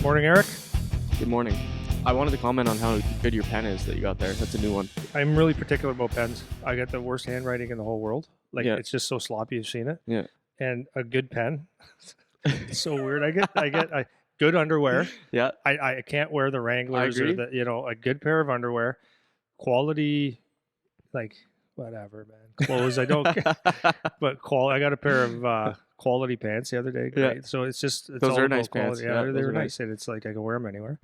Morning, Eric. Good morning. I wanted to comment on how good your pen is that you got there. That's a new one. I'm really particular about pens. I get the worst handwriting in the whole world. Yeah. It's just so sloppy. You've seen it. Yeah. And a good pen. It's so weird. I get good underwear. Yeah. I can't wear the Wranglers or agree. a good pair of underwear, quality, whatever, man. Clothes I don't, but I got a pair of quality pants the other day. Great. Yeah. So it's Those all are about nice quality. pants. Yeah, Yeah, they're those are nice, and it's like I can wear them anywhere.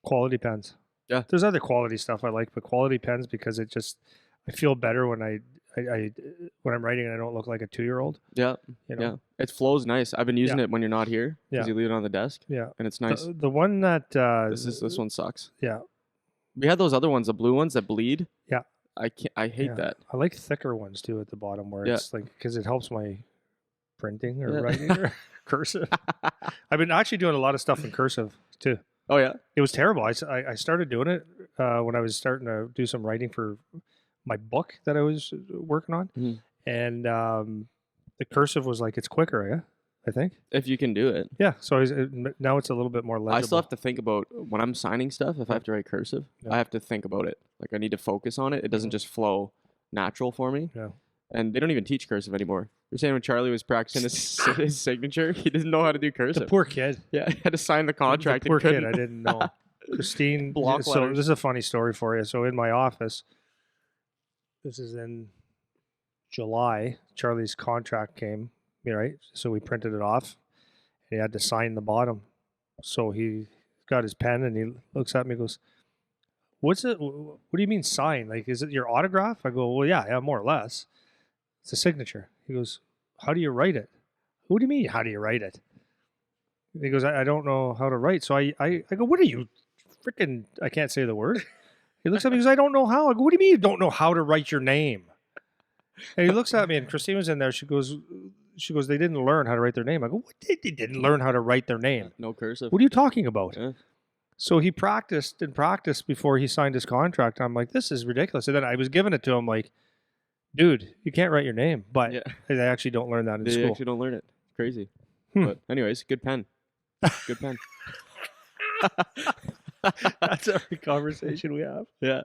Quality pens. Yeah. There's other quality stuff I like, but quality pens because I feel better when when I'm writing and I don't look like a 2-year-old. Yeah. Yeah. It flows nice. I've been using it when you're not here because you leave it on the desk. Yeah. And it's nice. The one that This one sucks. Yeah. We had those other ones, the blue ones that bleed. Yeah. I hate that. I like thicker ones too at the bottom where it's like because it helps my printing or writing or cursive. I've been actually doing a lot of stuff in cursive too. Oh yeah. It was terrible. I started doing it when I was starting to do some writing for my book that I was working on, and the cursive was like it's quicker, I think. If you can do it. Yeah. So now it's a little bit more legible. I still have to think about when I'm signing stuff. If I have to write cursive, I have to think about it. Like I need to focus on it. It doesn't just flow natural for me. Yeah. And they don't even teach cursive anymore. You're saying when Charlie was practicing his signature, he didn't know how to do cursive. The poor kid. Yeah, he had to sign the contract. The poor kid. I didn't know. Christine. Block so letters. this is a funny story for you. So in my office, this is in July. Charlie's contract came, right? So we printed it off. And he had to sign the bottom. So he got his pen and he looks at me and goes, "What's it? What do you mean sign? Like, is it your autograph?" I go, "Well, yeah, more or less. It's a signature." He goes, "How do you write it?" "What do you mean, how do you write it?" He goes, I don't know how to write. So I go, "What are you, freaking, I can't say the word." He looks at me and goes, "I don't know how." I go, "What do you mean you don't know how to write your name?" And he looks at me and Christine was in there. She goes, "They didn't learn how to write their name." I go, "What? They didn't learn how to write their name? No cursive. What are you talking about?" Yeah. So he practiced before he signed his contract. I'm like, this is ridiculous. And then I was giving it to him like, dude, you can't write your name. But they actually don't learn that in school. They actually don't learn it. Crazy. But anyways, good pen. Good pen. That's every conversation we have. Yeah.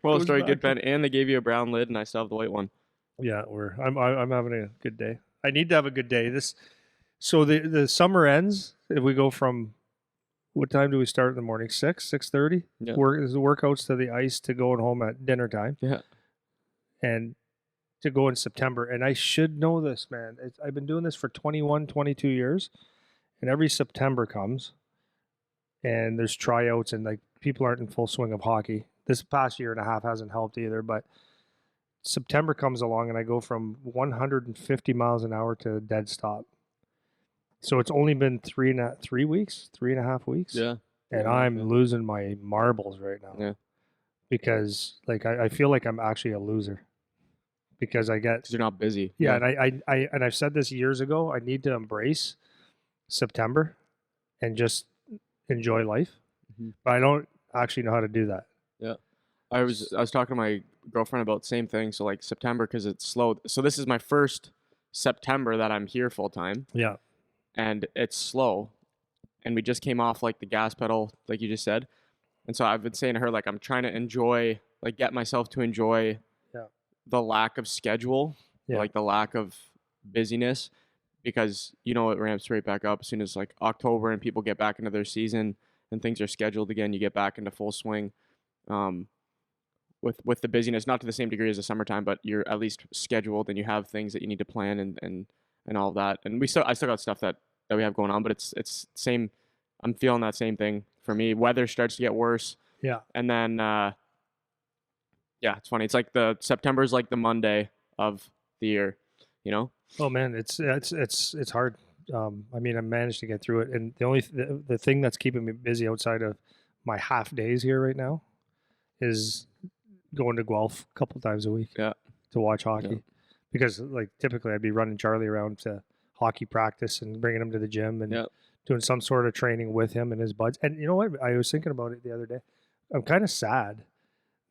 Well, story, good pen. And they gave you a brown lid and I still have the white one. Yeah, I'm having a good day. I need to have a good day. So the summer ends. If we go from, what time do we start in the morning? 6:30? Yeah. There's the workouts to the ice to going home at dinner time. Yeah. And to go in September. And I should know this, man. I've been doing this for 21, 22 years. And every September comes and there's tryouts and like people aren't in full swing of hockey. This past year and a half hasn't helped either, but September comes along and I go from 150 miles an hour to dead stop. So it's only been 3.5 weeks. Yeah. And I'm losing my marbles right now. Yeah. Because like I feel like I'm actually a loser. Because you're not busy. Yeah, and I've said this years ago, I need to embrace September and just enjoy life. But I don't actually know how to do that. Yeah. I was talking to my girlfriend about the same thing. So like September, because it's slow. So this is my first September that I'm here full time. Yeah. And it's slow. And we just came off like the gas pedal, like you just said. And so I've been saying to her, like, I'm trying to enjoy, like get myself to enjoy the lack of schedule, like the lack of busyness, because, it ramps right back up as soon as like October and people get back into their season and things are scheduled again, you get back into full swing. With the busyness, not to the same degree as the summertime, but you're at least scheduled and you have things that you need to plan and all that. And I still got stuff that we have going on, but it's same. I'm feeling that same thing for me. Weather starts to get worse. Yeah. And then, it's funny. It's like September is like the Monday of the year, Oh man, it's hard. I mean, I managed to get through it. And the thing that's keeping me busy outside of my half days here right now is going to Guelph a couple times a week to watch hockey. Because like typically I'd be running Charlie around to hockey practice and bringing him to the gym and doing some sort of training with him and his buds. And you know what? I was thinking about it the other day. I'm kind of sad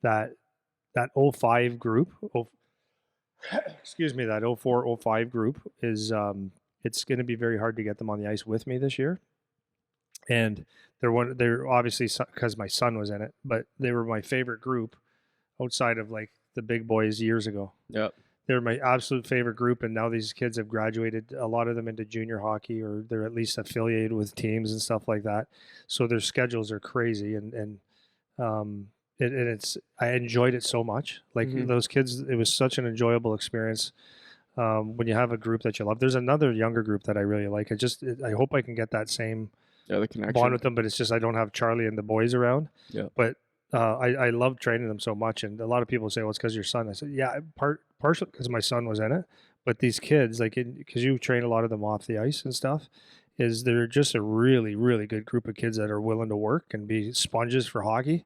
that 05 group, that 04, 05 group is, it's going to be very hard to get them on the ice with me this year and they're obviously, because my son was in it, but they were my favorite group outside of like the big boys years ago. Yep. They're my absolute favorite group, and now these kids have graduated, a lot of them into junior hockey, or they're at least affiliated with teams and stuff like that. So their schedules are crazy, and it's I enjoyed it so much. Like those kids, it was such an enjoyable experience. When you have a group that you love, there's another younger group that I really like. I hope I can get that same the connection bond with them, but it's just I don't have Charlie and the boys around. Yeah. But I love training them so much, and a lot of people say, "Well, it's because your son." I said, "Yeah, partially because my son was in it, but these kids, like, because you train a lot of them off the ice and stuff, is they're just a really, really good group of kids that are willing to work and be sponges for hockey,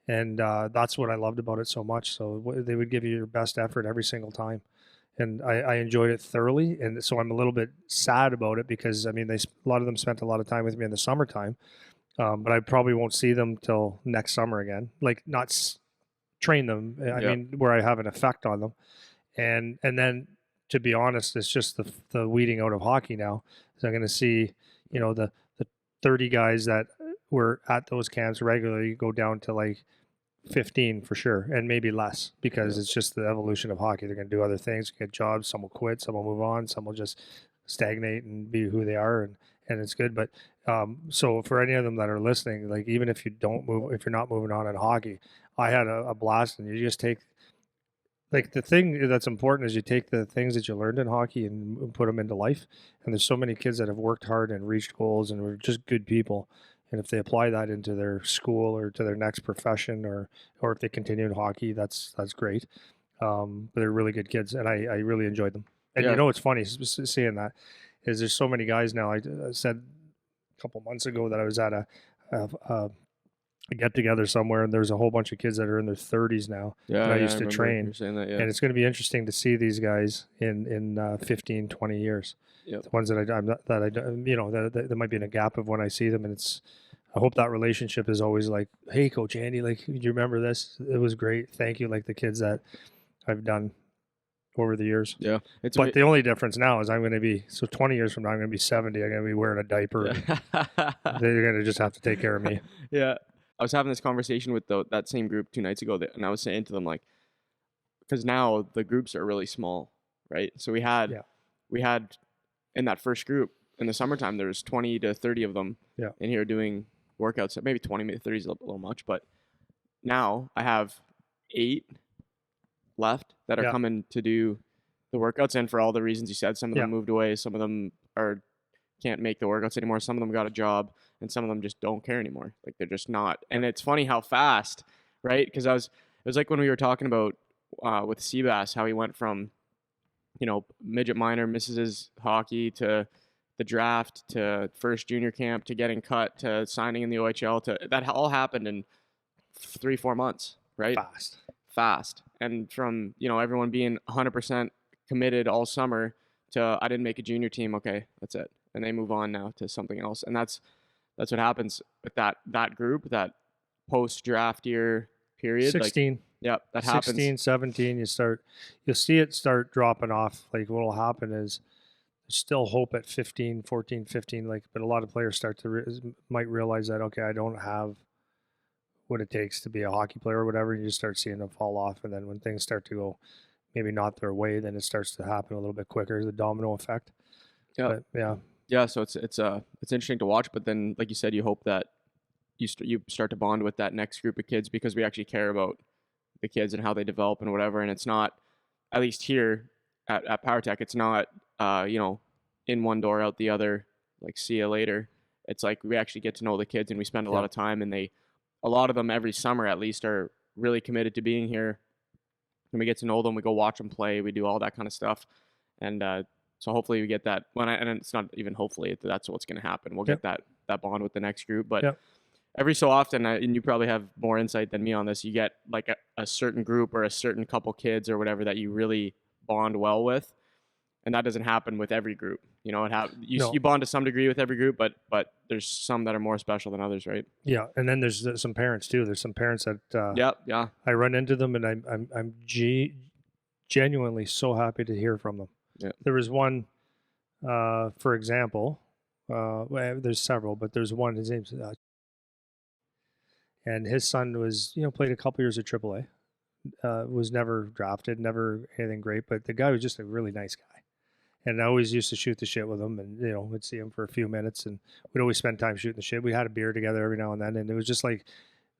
and that's what I loved about it so much. So they would give you your best effort every single time, and I enjoyed it thoroughly. And so I'm a little bit sad about it because I mean, a lot of them spent a lot of time with me in the summertime. But I probably won't see them till next summer again. Like not train them. I mean, where I have an effect on them, and then to be honest, it's just the weeding out of hockey now. So I'm going to see, the 30 guys that were at those camps regularly go down to like 15 for sure, and maybe less because it's just the evolution of hockey. They're going to do other things, get jobs. Some will quit, some will move on, some will just stagnate and be who they are, and it's good. But so for any of them that are listening, like even if you're not moving on in hockey, I had a blast, and you just take like the thing that's important is you take the things that you learned in hockey and put them into life. And there's so many kids that have worked hard and reached goals and were just good people. And if they apply that into their school or to their next profession, or if they continue in hockey, that's great. But they're really good kids, and I really enjoyed them. And it's funny seeing that is there's so many guys now. I said a couple months ago that I was at a get together somewhere, and there's a whole bunch of kids that are in their 30s now. Yeah, I used to train, and it's going to be interesting to see these guys in 15, 20 years. Yep. The ones that might be in a gap of when I see them, and I hope that relationship is always like, hey, Coach Andy, like, do you remember this? It was great. Thank you. Like the kids that I've done over the years. Yeah. But the only difference now is I'm going to be, 20 years from now, I'm going to be 70. I'm going to be wearing a diaper. Yeah. They're going to just have to take care of me. Yeah. I was having this conversation with that same group 2 nights ago, and I was saying to them, like, because now the groups are really small, right? So we had in that first group in the summertime, there's 20 to 30 of them in here doing workouts. Maybe 20, maybe 30 is a little much, but now I have 8 left that are coming to do the workouts, and for all the reasons you said, some of them moved away, some of them can't make the workouts anymore, some of them got a job, and some of them just don't care anymore. Like they're just not. And it's funny how fast, right? Because it was like when we were talking about with Seabass, how he went from midget minor, misses his hockey, to the draft, to first junior camp, to getting cut, to signing in the OHL, to that all happened in 3-4 months, right? Fast. And from everyone being 100% committed all summer to I didn't make a junior team, okay, that's it, and they move on now to something else. And that's what happens with that group, that post draft year period. 16. That happens. 16, 17, you'll see it start dropping off. Like what'll happen is there's still hope at 15, 14, 15, but a lot of players might realize that, okay, I don't have what it takes to be a hockey player or whatever, and you just start seeing them fall off. And then when things start to go maybe not their way, then it starts to happen a little bit quicker, the domino effect. Yeah. But, so it's interesting to watch, but then like you said, you hope that you start to bond with that next group of kids, because we actually care about the kids and how they develop and whatever. And it's not, at least here at PowerTech, it's not in one door out the other, like see you later. It's like we actually get to know the kids, and we spend a lot of time, and a lot of them every summer at least are really committed to being here, and we get to know them. We go watch them play, we do all that kind of stuff. And so hopefully we get that and it's not even hopefully, that's what's going to happen. We'll get that bond with the next group. But every so often, and you probably have more insight than me on this, you get like a certain group or a certain couple kids or whatever that you really bond well with. And that doesn't happen with every group. You bond to some degree with every group, but there's some that are more special than others, right? Yeah, and then there's some parents too. There's some parents that I run into them, and I'm genuinely so happy to hear from them. Yeah. There was one, for example, Well, there's several, but there's one. His name's and his son was, played a couple years at AAA. Was never drafted, never anything great, but the guy was just a really nice guy. And I always used to shoot the shit with him, and would see him for a few minutes, and we'd always spend time shooting the shit. We had a beer together every now and then, and it was just like,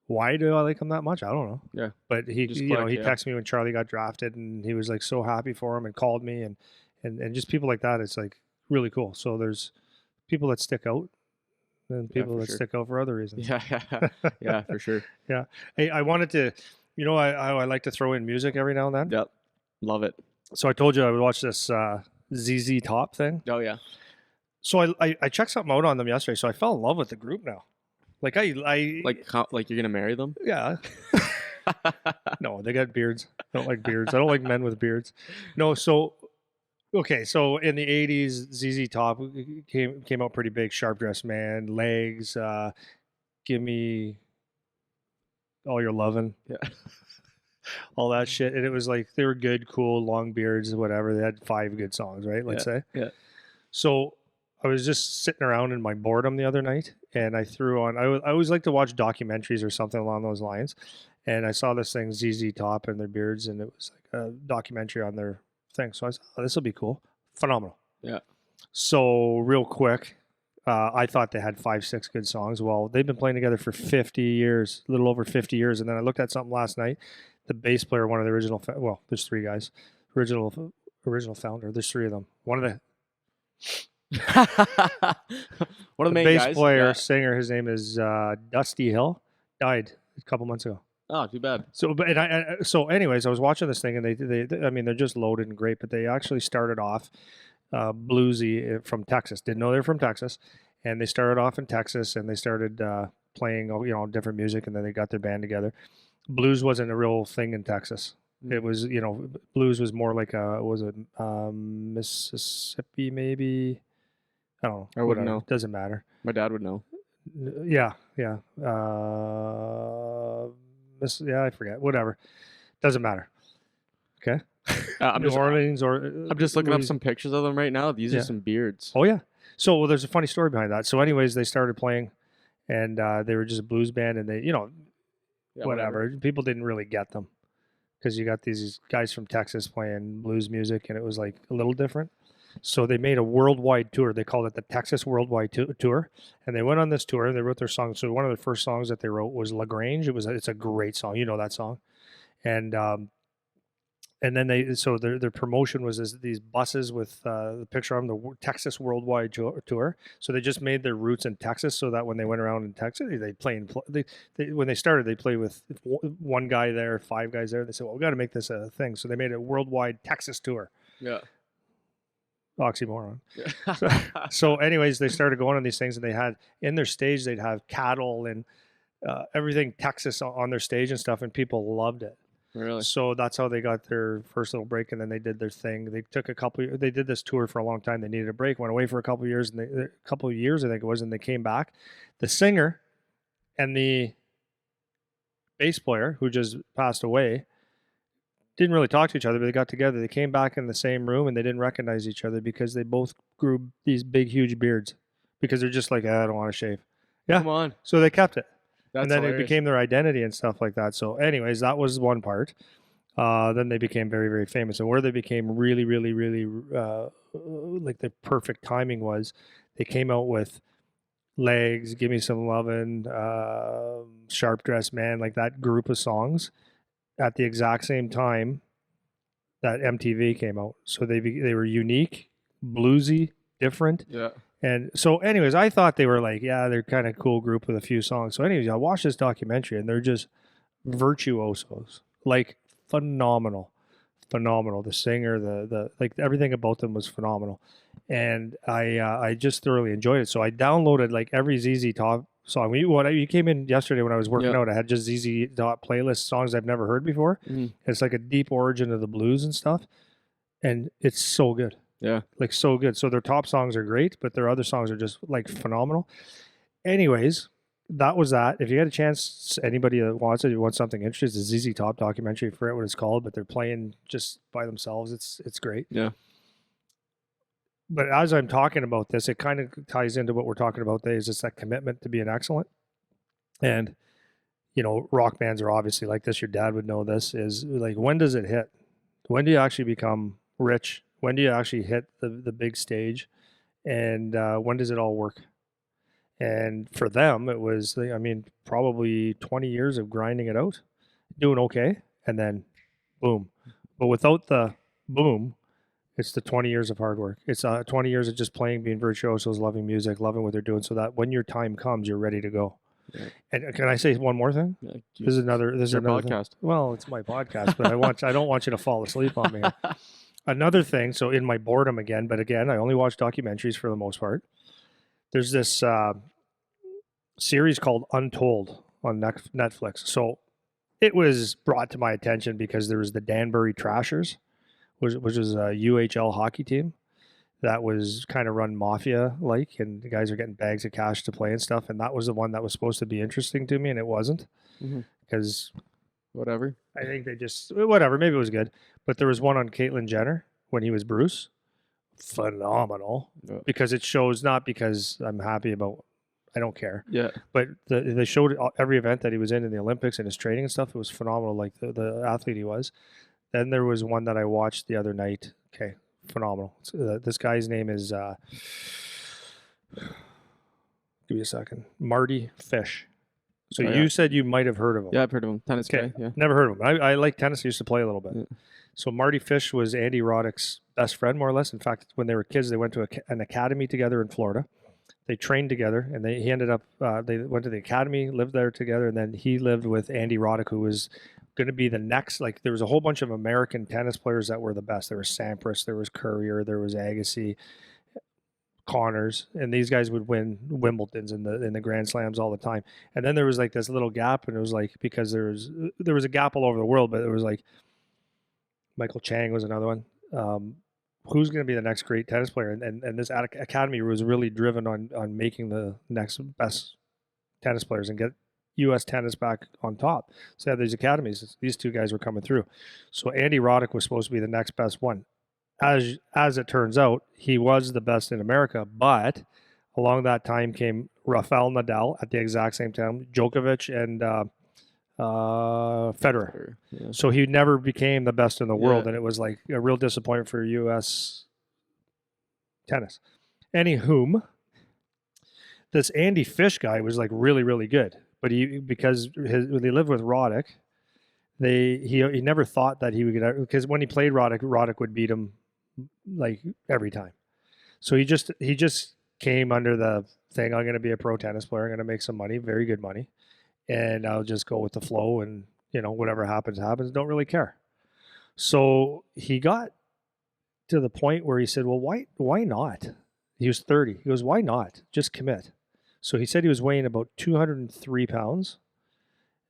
why do I like him that much? I don't know. Yeah. But he texted me when Charlie got drafted, and he was like so happy for him, and called me, and just people like that. It's like really cool. So there's people that stick out, and people that stick out for other reasons. Yeah, yeah, for sure. Yeah. Hey, I wanted to, I like to throw in music every now and then. Yep, love it. So I told you I would watch this ZZ Top thing. Oh yeah. So I checked something out on them yesterday. So I fell in love with the group now. Like like you're gonna marry them? Yeah. No, they got beards. I don't like beards. I don't like men with beards. No, so okay, so in the 80s, ZZ Top came out pretty big. Sharp Dressed Man, Legs, Give Me All Your Lovin'. Yeah. All that shit. And it was like they were good, cool, long beards, whatever. They had 5 good songs, right? Let's say. Yeah. So I was just sitting around in my boredom the other night, and I threw on. I always like to watch documentaries or something along those lines, and I saw this thing ZZ Top and their beards, and it was like a documentary on their thing. So I said, "Oh, this will be cool, phenomenal." Yeah. So real quick, I thought they had 5, 6 good songs. Well, they've been playing together for 50 years, a little over 50 years, and then I looked at something last night. The bass player, one of the original, well, there's 3 guys, original founder. There's 3 of them. One of the one of the main bass guys, player, singer, his name is Dusty Hill, died a couple months ago. Oh, too bad. So, but anyways, I was watching this thing, and they I mean, they're just loaded and great, but they actually started off bluesy from Texas. Didn't know they were from Texas, and they started off in Texas, and they started playing different music, and then they got their band together. Blues wasn't a real thing in Texas. It was, blues was more like Mississippi, maybe. I don't know. I wouldn't know. Doesn't matter. My dad would know. Yeah. I forget. Whatever. Doesn't matter. Okay. New Orleans, or I'm just looking up some pictures of them right now. These are some beards. Oh yeah. So there's a funny story behind that. So anyways, they started playing, and they were just a blues band, and they, whatever. People didn't really get them, because you got these guys from Texas playing blues music, and it was like a little different. So they made a worldwide tour. They called it the Texas Worldwide Tour, and they went on this tour, and they wrote their songs. So one of the first songs that they wrote was LaGrange. It's a great song. You know that song. And then their promotion was these buses with the picture on the Texas Worldwide Tour. So they just made their roots in Texas, so that when they went around in Texas, they when they started, they played with 1 guy there, 5 guys there. They said, well, we got to make this a thing. So they made a worldwide Texas tour. Yeah. Oxymoron. Yeah. So anyways, they started going on these things, and they had in their stage, they'd have cattle and everything Texas on their stage and stuff, and people loved it. Really? So that's how they got their first little break, and then they did their thing. They took they did this tour for a long time. They needed a break, went away for a couple of years, and a couple of years, I think it was, and they came back. The singer and the bass player, who just passed away, didn't really talk to each other, but they got together. They came back in the same room, and they didn't recognize each other because they both grew these big, huge beards, because they're just like, I don't want to shave. Yeah. Come on. So they kept it. That's and then hilarious. It became their identity and stuff like that. So anyways, that was one part. Then they became very, very famous. And where they became really, really, really like the perfect timing was they came out with Legs, Give Me Some Lovin', Sharp Dressed Man, like that group of songs at the exact same time that MTV came out. So they were unique, bluesy, different. Yeah. And so anyways, I thought they were like, yeah, they're kind of cool group with a few songs. So anyways, I watched this documentary, and they're just virtuosos, like phenomenal. The singer, the like, everything about them was phenomenal. And I just thoroughly enjoyed it. So I downloaded like every ZZ Top song. You came in yesterday when I was working out. I had just ZZ Top playlist songs I've never heard before. Mm. It's like a deep origin of the blues and stuff. And it's so good. Yeah. Like so good. So their top songs are great, but their other songs are just like phenomenal. Anyways, that was that. If you get a chance, anybody that wants it, you want something interesting, it's a ZZ Top documentary. I forget what it's called, but they're playing just by themselves. It's great. Yeah. but as I'm talking about this, it kind of ties into what we're talking about today. Is it's that commitment to being excellent, and rock bands are obviously like this. Your dad would know this. Is like, when does it hit? When do you actually become rich? When do you actually hit the big stage? And when does it all work? And for them, it was, I mean, probably 20 years of grinding it out, doing okay, and then boom. But without the boom, it's the 20 years of hard work. It's 20 years of just playing, being virtuosos, loving music, loving what they're doing, so that when your time comes, you're ready to go. Yeah. And can I say one more thing? Yeah, this is another podcast. Thing. Well, it's my podcast, but I don't want you to fall asleep on me. Another thing, so in my boredom again, but again, I only watch documentaries for the most part. There's this series called Untold on Netflix. So it was brought to my attention because there was the Danbury Trashers, which was a UHL hockey team that was kind of run mafia-like, and the guys are getting bags of cash to play and stuff, and that was the one that was supposed to be interesting to me, and it wasn't, because whatever. I think they just, whatever, maybe it was good, but there was one on Caitlyn Jenner when he was Bruce. Phenomenal. Yeah. Because it shows, not because I'm happy about, I don't care. Yeah. But they showed every event that he was in the Olympics and his training and stuff. It was phenomenal, like the athlete he was. Then there was one that I watched the other night. Okay, phenomenal. This guy's name is, give me a second, Marty Fish. So you said you might have heard of him. Yeah, I've heard of him. Tennis guy. Yeah. Never heard of him. I like tennis. I used to play a little bit. Yeah. So Marty Fish was Andy Roddick's best friend, more or less. In fact, when they were kids, they went to an academy together in Florida. They trained together, and he ended up, they went to the academy, lived there together, and then he lived with Andy Roddick, who was going to be the next, like, there was a whole bunch of American tennis players that were the best. There was Sampras, there was Courier, there was Agassi, Connors, and these guys would win Wimbledons in the Grand Slams all the time. And then there was like this little gap, and it was like, because there was a gap all over the world, but it was like Michael Chang was another one. Who's going to be the next great tennis player? And this academy was really driven on making the next best tennis players and get U.S. tennis back on top. So they had these academies. These two guys were coming through. So Andy Roddick was supposed to be the next best one. As it turns out, he was the best in America, but along that time came Rafael Nadal at the exact same time, Djokovic, and Federer. Yeah. So he never became the best in the world, and it was like a real disappointment for U.S. tennis. Anywhom, this Andy Fish guy was like really, really good, but because they lived with Roddick, he never thought that he would get, because when he played Roddick would beat him like every time. So he just came under the thing, I'm going to be a pro tennis player, I'm going to make some money, very good money, and I'll just go with the flow, and whatever happens, don't really care. So he got to the point where he said, well, why not? He was 30. He goes, why not? Just commit. So he said he was weighing about 203 pounds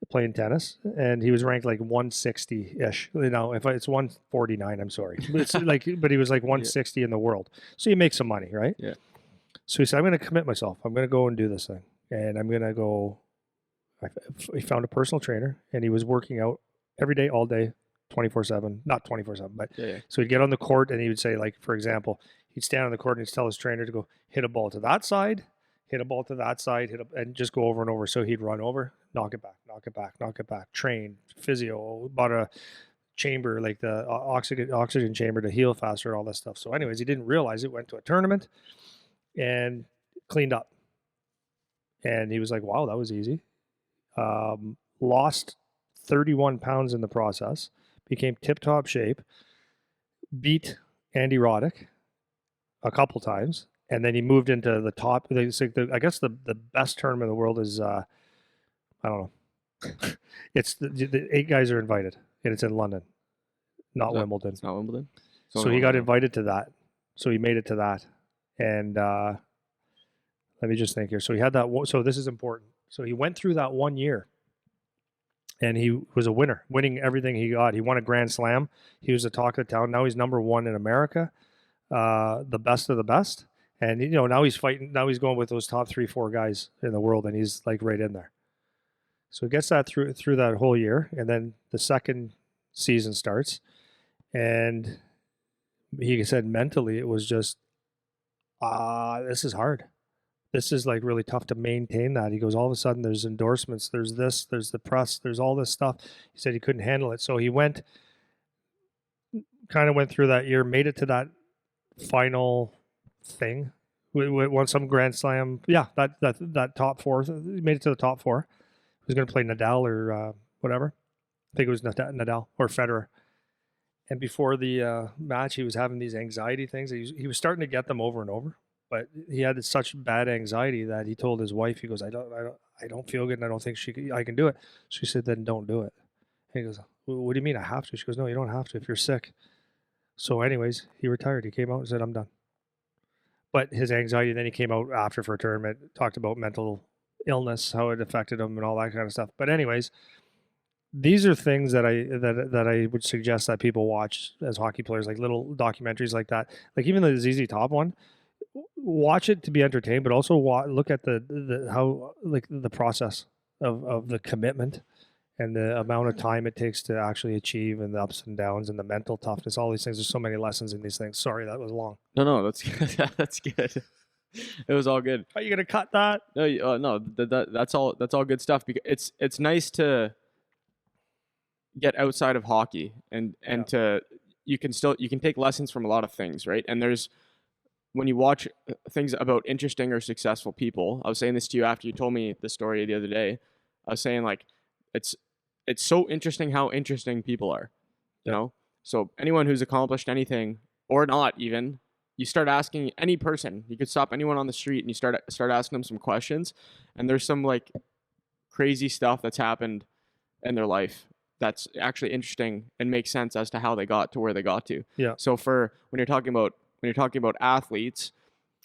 playing tennis, and he was ranked like 160-ish. If it's 149, I'm sorry. But he was like 160 in the world. So you make some money, right? Yeah. So he said, I'm going to commit myself. I'm going to go and do this thing. And I'm going to go. He found a personal trainer, and he was working out every day, all day, 24/7. Not 24/7, but so he'd get on the court, and he would say, like, for example, he'd stand on the court and he'd tell his trainer to go hit a ball to that side, hit a ball to that side, and just go over and over. So he'd run over, knock it back, knock it back, knock it back, train, physio, bought a chamber, like the oxygen chamber to heal faster, all this stuff. So anyways, he didn't realize it, went to a tournament and cleaned up. And he was like, wow, that was easy. Lost 31 pounds in the process, became tip-top shape, beat Andy Roddick a couple times, and then he moved into the top. I guess the best tournament in the world is, I don't know. It's the 8 guys are invited, and it's in London, not Wimbledon. It's not Wimbledon. So he got invited to that. So he made it to that. And let me just think here. So he had that. So this is important. So he went through that 1 year, and he was a winner, winning everything he got. He won a Grand Slam. He was the talk of the town. Now he's number 1 in America, the best of the best. And now he's fighting. Now he's going with those top 3-4 guys in the world, and he's like right in there. So he gets that through that whole year, and then the second season starts, and he said mentally it was just This is hard. This is like really tough to maintain that. He goes, all of a sudden there's endorsements, there's this, there's the press, there's all this stuff. He said he couldn't handle it. So he kind of went through that year, made it to that final thing. We won some Grand Slam. Yeah, that top four. He made it to the top four. He was going to play Nadal or whatever. I think it was Nadal or Federer. And before the match, he was having these anxiety things. He was starting to get them over and over, but he had such bad anxiety that he told his wife, he goes, I don't feel good, and I don't think I can do it. She said, then don't do it. And he goes, what do you mean I have to? She goes, no, you don't have to if you're sick. So anyways, he retired. He came out and said, I'm done. But his anxiety, then he came out after for a tournament, talked about mental illness, how it affected him and all that kind of stuff. But anyways, these are things that I would suggest that people watch as hockey players, like little documentaries like that. Like even the ZZ Top one, watch it to be entertained, but also look at the how like the process of the commitment and the amount of time it takes to actually achieve, and the ups and downs and the mental toughness, all these things. There's so many lessons in these things. Sorry, that was long. No, that's good. That's good. It was all good. Are you gonna cut that? No, that's all good stuff, because it's nice to get outside of hockey and to you can take lessons from a lot of things, right? And there's, when you watch things about interesting or successful people, I was saying this to you after you told me the story the other day. I was saying, like, it's so interesting how interesting people are, you know? So anyone who's accomplished anything, or not even, you start asking any person, you could stop anyone on the street and you start asking them some questions, and there's some like crazy stuff that's happened in their life that's actually interesting and makes sense as to how they got to where they got to. Yeah. So for when you're talking about athletes,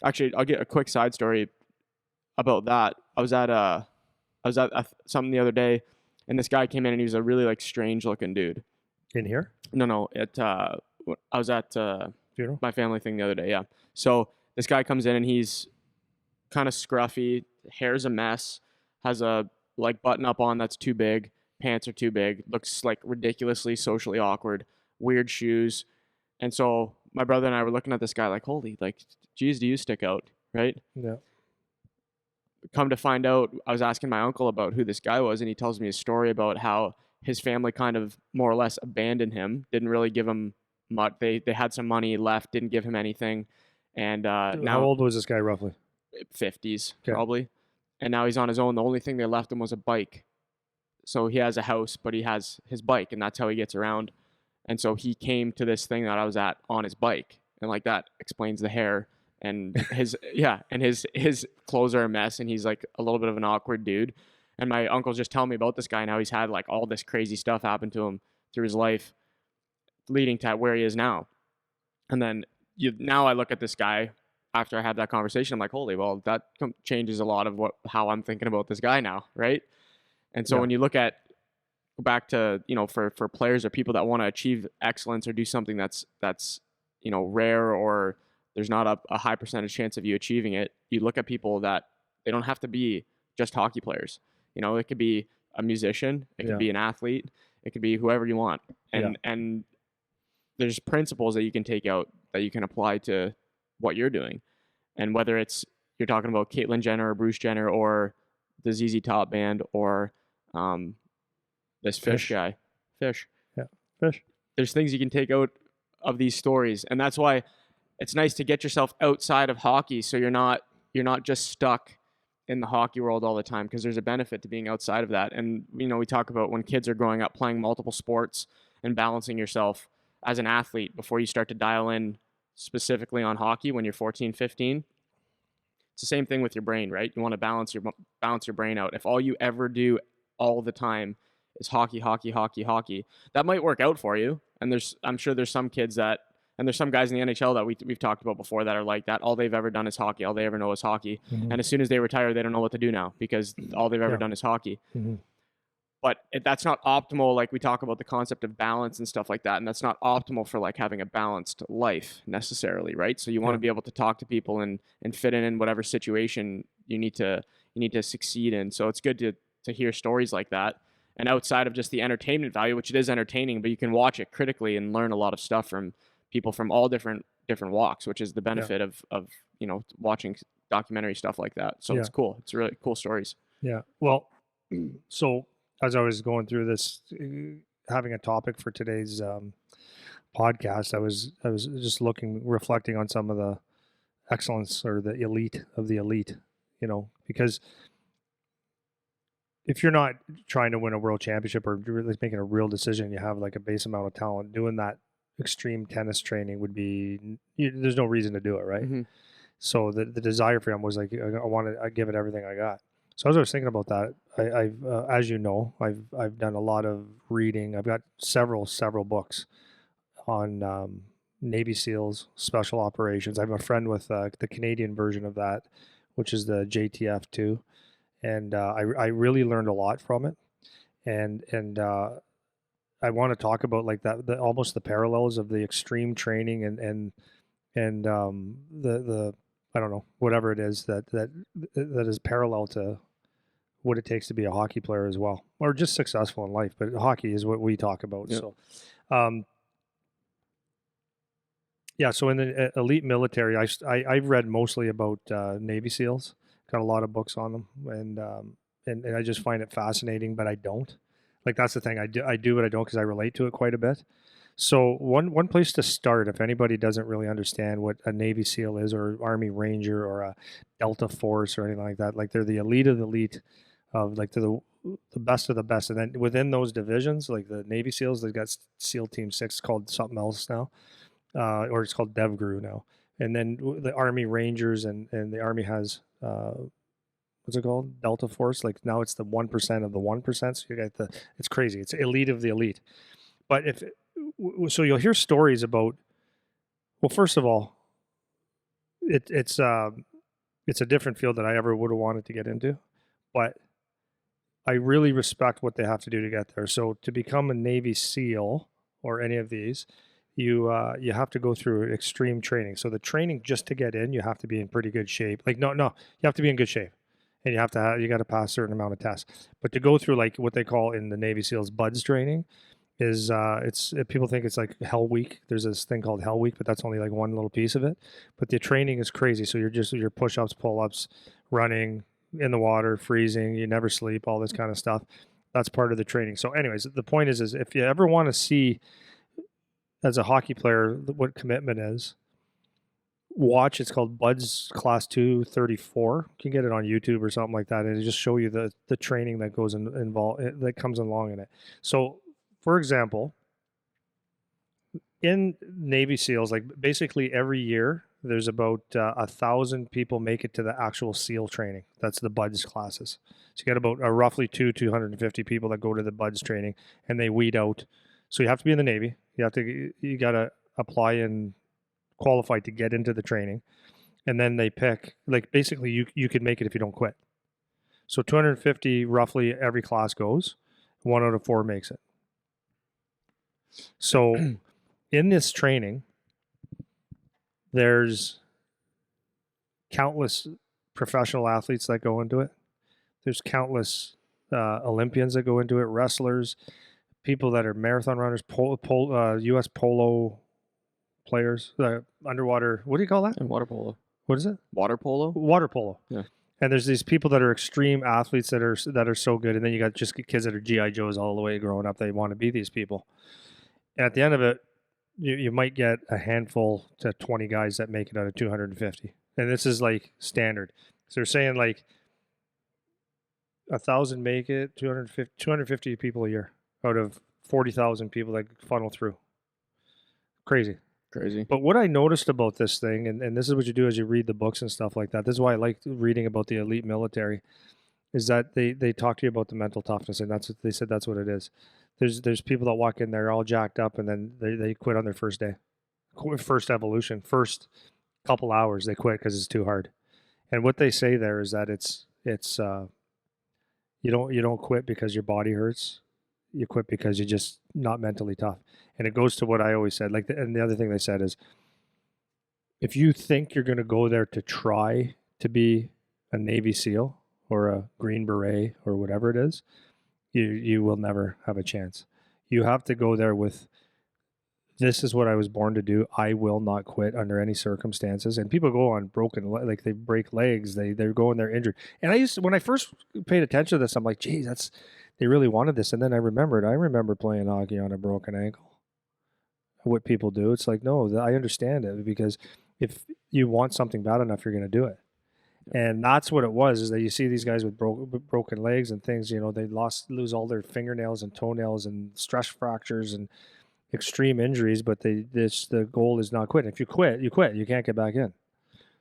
actually, I'll get a quick side story about that. I was at something the other day, and this guy came in and he was a really like strange looking dude. In here? No, I was at my family thing the other day. Yeah. So this guy comes in and he's kind of scruffy, hair's a mess, has a like button up on that's too big, pants are too big, looks like ridiculously socially awkward, weird shoes. And so my brother and I were looking at this guy like, holy, like, geez, do you stick out, right? Yeah. Come to find out, I was asking my uncle about who this guy was, and he tells me a story about how his family kind of more or less abandoned him, didn't really give him much. They had some money left, didn't give him anything. And now, how old was this guy roughly? 50s, probably. And now he's on his own. The only thing they left him was a bike. So he has a house, but he has his bike, and that's how he gets around. And so he came to this thing that I was at on his bike, and like that explains the hair and his and his clothes are a mess, and he's like a little bit of an awkward dude. And my uncle's just telling me about this guy, and how he's had like all this crazy stuff happen to him through his life, leading to where he is now. And then now I look at this guy after I had that conversation, I'm like, holy, well, that changes a lot of how I'm thinking about this guy now, right? And so when you look at back to, you know, for players or people that want to achieve excellence or do something that's you know, rare, or there's not a high percentage chance of you achieving it, you look at people that they don't have to be just hockey players. You know, it could be a musician, it could be an athlete, it could be whoever you want. And there's principles that you can take out that you can apply to what you're doing. And whether it's you're talking about Caitlyn Jenner or Bruce Jenner or the ZZ Top band or this Fish guy. Fish. Yeah, Fish. There's things you can take out of these stories. And that's why it's nice to get yourself outside of hockey, so you're not just stuck in the hockey world all the time, because there's a benefit to being outside of that. And, you know, we talk about when kids are growing up playing multiple sports and balancing yourself as an athlete before you start to dial in specifically on hockey when you're 14, 15. It's the same thing with your brain, right? You want to balance your brain out. If all you ever do all the time is hockey, that might work out for you. And I'm sure there's some kids and there's some guys in the NHL that we've talked about before that are like that. All they've ever done is hockey. All they ever know is hockey. Mm-hmm. And as soon as they retire, they don't know what to do now, because all they've ever done is hockey. Mm-hmm. But that's not optimal. Like, we talk about the concept of balance and stuff like that, and that's not optimal for like having a balanced life necessarily, right? So you want to be able to talk to people and fit in whatever situation you need to succeed in. So it's good to hear stories like that. And outside of just the entertainment value, which it is entertaining, but you can watch it critically and learn a lot of stuff from people from all different different walks, which is the benefit of watching documentary stuff like that. So it's cool. It's really cool stories. Yeah. Well, so as I was going through this, having a topic for today's podcast, I was just reflecting on some of the excellence or the elite of the elite, because if you're not trying to win a world championship or really making a real decision, you have like a base amount of talent, doing that extreme tennis training would be, there's no reason to do it, right? Mm-hmm. So the desire for him was like, I give it everything I got. So as I was thinking about that, I've as you know, I've done a lot of reading. I've got several books on Navy SEALs, special operations. I have a friend with the Canadian version of that, which is the JTF2, and I really learned a lot from it, and I want to talk about like that, almost the parallels of the extreme training and the I don't know, whatever it is that is parallel to what it takes to be a hockey player as well, or just successful in life. But hockey is what we talk about. Yep. So, so in the elite military, I've read mostly about Navy SEALs. Got a lot of books on them, and I just find it fascinating. But I don't. Like, that's the thing. I do, but I don't, because I relate to it quite a bit. So one place to start, if anybody doesn't really understand what a Navy SEAL is, or Army Ranger, or a Delta Force, or anything like that, like they're the elite of the elite, of like the best of the best. And then within those divisions, like the Navy SEALs, they've got SEAL Team 6 called something else now, or it's called DevGru now. And then the Army Rangers, and the Army has what's it called? Delta Force. Like now it's the 1% of the 1%. So you got it's crazy. It's elite of the elite. But so you'll hear stories about, well, first of all, it's a different field that I ever would have wanted to get into, but I really respect what they have to do to get there. So to become a Navy SEAL or any of these, you have to go through extreme training. So the training just to get in, you have to be in pretty good shape. Like no, you have to be in good shape, and you got to pass a certain amount of tests. But to go through like what they call in the Navy SEALs BUDS training, is people think it's like Hell Week. There's this thing called Hell Week, but that's only like one little piece of it. But the training is crazy. So you're just your push-ups, pull-ups, running in the water, freezing, you never sleep, all this kind of stuff. That's part of the training. So anyways, the point is if you ever want to see as a hockey player what commitment is, watch, it's called BUDS Class 234. You can get it on YouTube or something like that, and it just show you the training that goes involved, that comes along in it. So for example, in Navy SEALs, like basically every year, there's about 1,000 people make it to the actual SEAL training. That's the BUDS classes. So you got about roughly 250 people that go to the BUDS training, and they weed out. So you have to be in the Navy. You got to apply and qualify to get into the training, and then they pick. Like basically, you could make it if you don't quit. So 250 roughly every class goes. 1 out of 4 makes it. So in this training, there's countless professional athletes that go into it. There's countless Olympians that go into it, wrestlers, people that are marathon runners, U.S. polo players, underwater, what do you call that? And water polo. What is it? Water polo? Water polo. Yeah. And there's these people that are extreme athletes that are so good, and then you got just kids that are G.I. Joes all the way growing up. They want to be these people. And at the end of it, you might get a handful to 20 guys that make it out of 250. And this is like standard. So they're saying like 1,000 make it, 250 people a year out of 40,000 people that funnel through. Crazy. But what I noticed about this thing, and this is what you do as you read the books and stuff like that, this is why I like reading about the elite military, is that they talk to you about the mental toughness, and that's what they said, that's what it is. There's people that walk in there all jacked up, and then they quit on their first day. First evolution, first couple hours, they quit because it's too hard. And what they say there is that it's you don't quit because your body hurts. You quit because you're just not mentally tough. And it goes to what I always said. And the other thing they said is, if you think you're going to go there to try to be a Navy SEAL or a Green Beret or whatever it is, you will never have a chance. You have to go there with this is what I was born to do. I will not quit under any circumstances. And people go on like they break legs, they're going, they're injured. And when I first paid attention to this, I'm like, geez, they really wanted this. And then I remember playing hockey on a broken ankle. What people do, it's like, no, I understand it, because if you want something bad enough, you're going to do it. And that's what it was, is that you see these guys with broken legs and things, they lose all their fingernails and toenails and stress fractures and extreme injuries, but the goal is not quitting. If you quit, you quit. You can't get back in.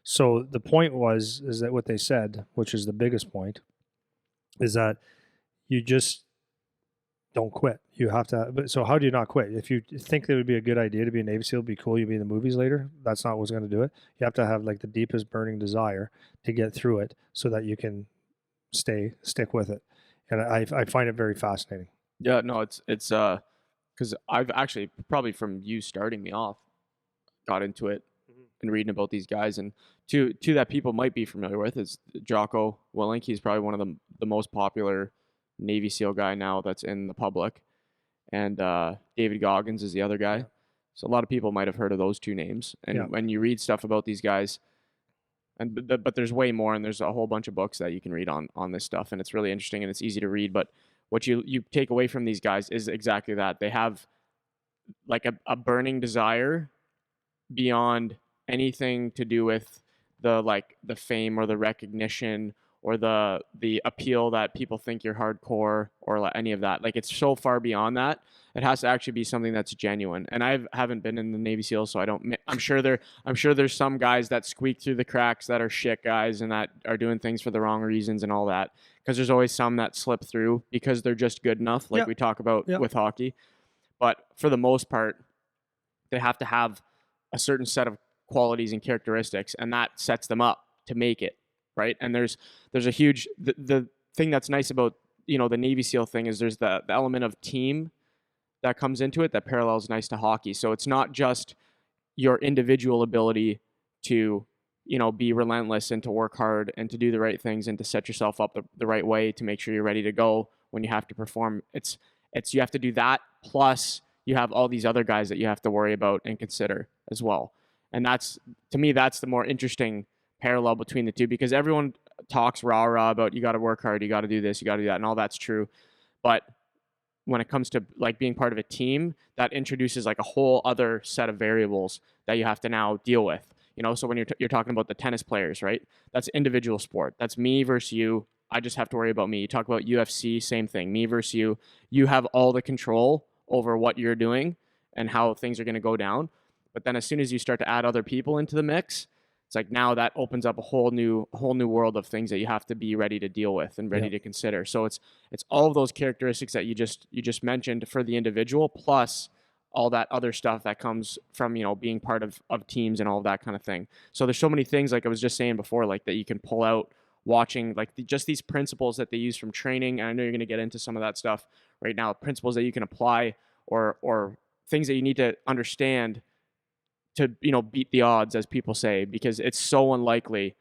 So the point is that what they said, which is the biggest point, is that you just don't quit. You have to. So how do you not quit? If you think that it would be a good idea to be a Navy SEAL, it'd be cool, you'd be in the movies later, that's not what's going to do it. You have to have like the deepest burning desire to get through it so that you can stick with it. And I find it very fascinating. Yeah, no, it's because I've actually, probably from you starting me off, got into it and reading about these guys. And two that people might be familiar with is Jocko Willink. He's probably one of the most popular Navy SEAL guy now that's in the public. And David Goggins is the other guy. So a lot of people might have heard of those two names. And when you read stuff about these guys, but there's way more, and there's a whole bunch of books that you can read on this stuff, and it's really interesting and it's easy to read. But what you take away from these guys is exactly that. They have like a burning desire beyond anything to do with the fame or the recognition or the appeal that people think you're hardcore or any of that. Like, it's so far beyond that. It has to actually be something that's genuine. And I haven't been in the Navy SEALs, so I'm sure there's some guys that squeak through the cracks that are shit guys and that are doing things for the wrong reasons and all that. Because there's always some that slip through because they're just good enough, like we talk about with hockey. But for the most part, they have to have a certain set of qualities and characteristics, and that sets them up to make it, right? And there's a huge the thing that's nice about the Navy SEAL thing is there's the element of team that comes into it that parallels nice to hockey. So it's not just your individual ability to be relentless and to work hard and to do the right things and to set yourself up the right way to make sure you're ready to go when you have to perform. It's you have to do that, plus you have all these other guys that you have to worry about and consider as well. And to me, that's the more interesting parallel between the two, because everyone talks rah-rah about you got to work hard, you got to do this, you got to do that, and all that's true. But when it comes to like being part of a team, that introduces like a whole other set of variables that you have to now deal with. So when you're talking about the tennis players, right? That's individual sport. That's me versus you. I just have to worry about me. You talk about UFC, same thing. Me versus you. You have all the control over what you're doing and how things are going to go down. But then as soon as you start to add other people into the mix, it's like now that opens up a whole new world of things that you have to be ready to deal with and ready to consider. So it's all of those characteristics that you just mentioned for the individual, plus all that other stuff that comes from being part of teams and all of that kind of thing. So there's so many things, like I was just saying before, like that you can pull out watching, like just these principles that they use from training. And I know you're going to get into some of that stuff right now, principles that you can apply or things that you need to understand to beat the odds, as people say, because it's so unlikely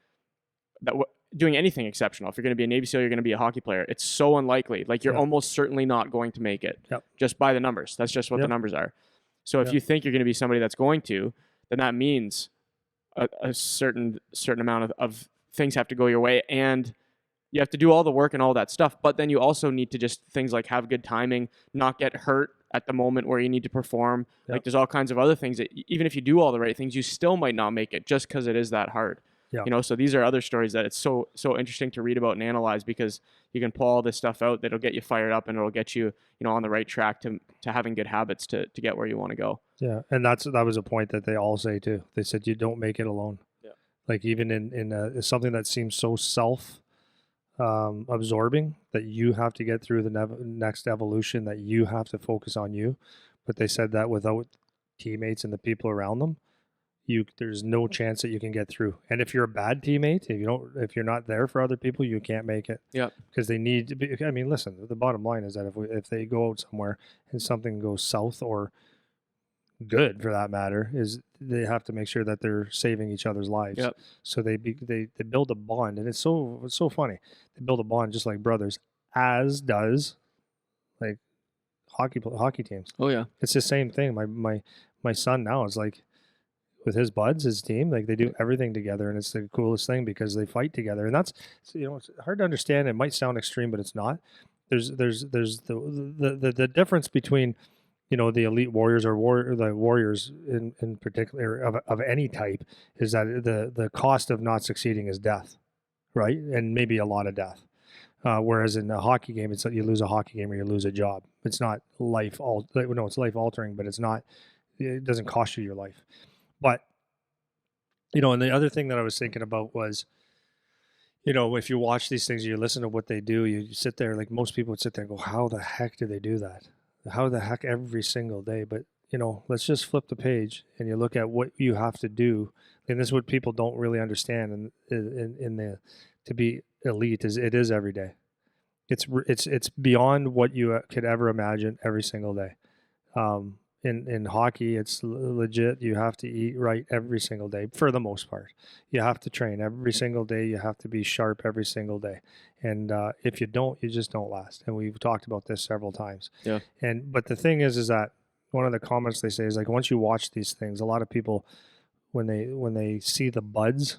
that doing anything exceptional, if you're going to be a Navy SEAL, you're going to be a hockey player, it's so unlikely. Like, you're almost certainly not going to make it just by the numbers. That's just what the numbers are. So if you think you're going to be somebody that's going to, then that means a certain amount of things have to go your way, and you have to do all the work and all that stuff. But then you also need to just things like have good timing, not get hurt at the moment where you need to perform. Like, there's all kinds of other things that even if you do all the right things, you still might not make it just because it is that hard. So these are other stories that it's so interesting to read about and analyze, because you can pull all this stuff out that'll get you fired up and it'll get you on the right track to having good habits to get where you want to go. Yeah. And that was a point that they all say too. They said you don't make it alone. Yeah. Like, even in something that seems so absorbing, that you have to get through the next evolution, that you have to focus on you. But they said that without teammates and the people around them, there's no chance that you can get through. And if you're a bad teammate, if you're not there for other people, you can't make it. Yeah. Because they need to be. I mean, listen, the bottom line is that if they go out somewhere and something goes south, or good for that matter, is they have to make sure that they're saving each other's lives. Yep. So they build a bond, and it's so funny. They build a bond just like brothers, as does like hockey teams. Oh yeah, it's the same thing. my son now is like with his buds, his team, like they do everything together, and it's the coolest thing because they fight together, and that's it's hard to understand. It might sound extreme, but it's not. There's the difference between the elite warriors or the warriors in particular of any type is that the cost of not succeeding is death, right? And maybe a lot of death. Whereas in a hockey game, it's like you lose a hockey game or you lose a job. It's not it's life altering, but it doesn't cost you your life. But, and the other thing that I was thinking about was, if you watch these things, you listen to what they do, you sit there, like most people would sit there and go, how the heck do they do that? How the heck every single day? But, let's just flip the page and you look at what you have to do. And this is what people don't really understand to be elite it is every day. It's beyond what you could ever imagine every single day. In hockey, it's legit. You have to eat right every single day for the most part. You have to train every single day. You have to be sharp every single day. And if you don't, you just don't last. And we've talked about this several times. Yeah. But the thing is that one of the comments they say is like, once you watch these things, a lot of people, when they see the buds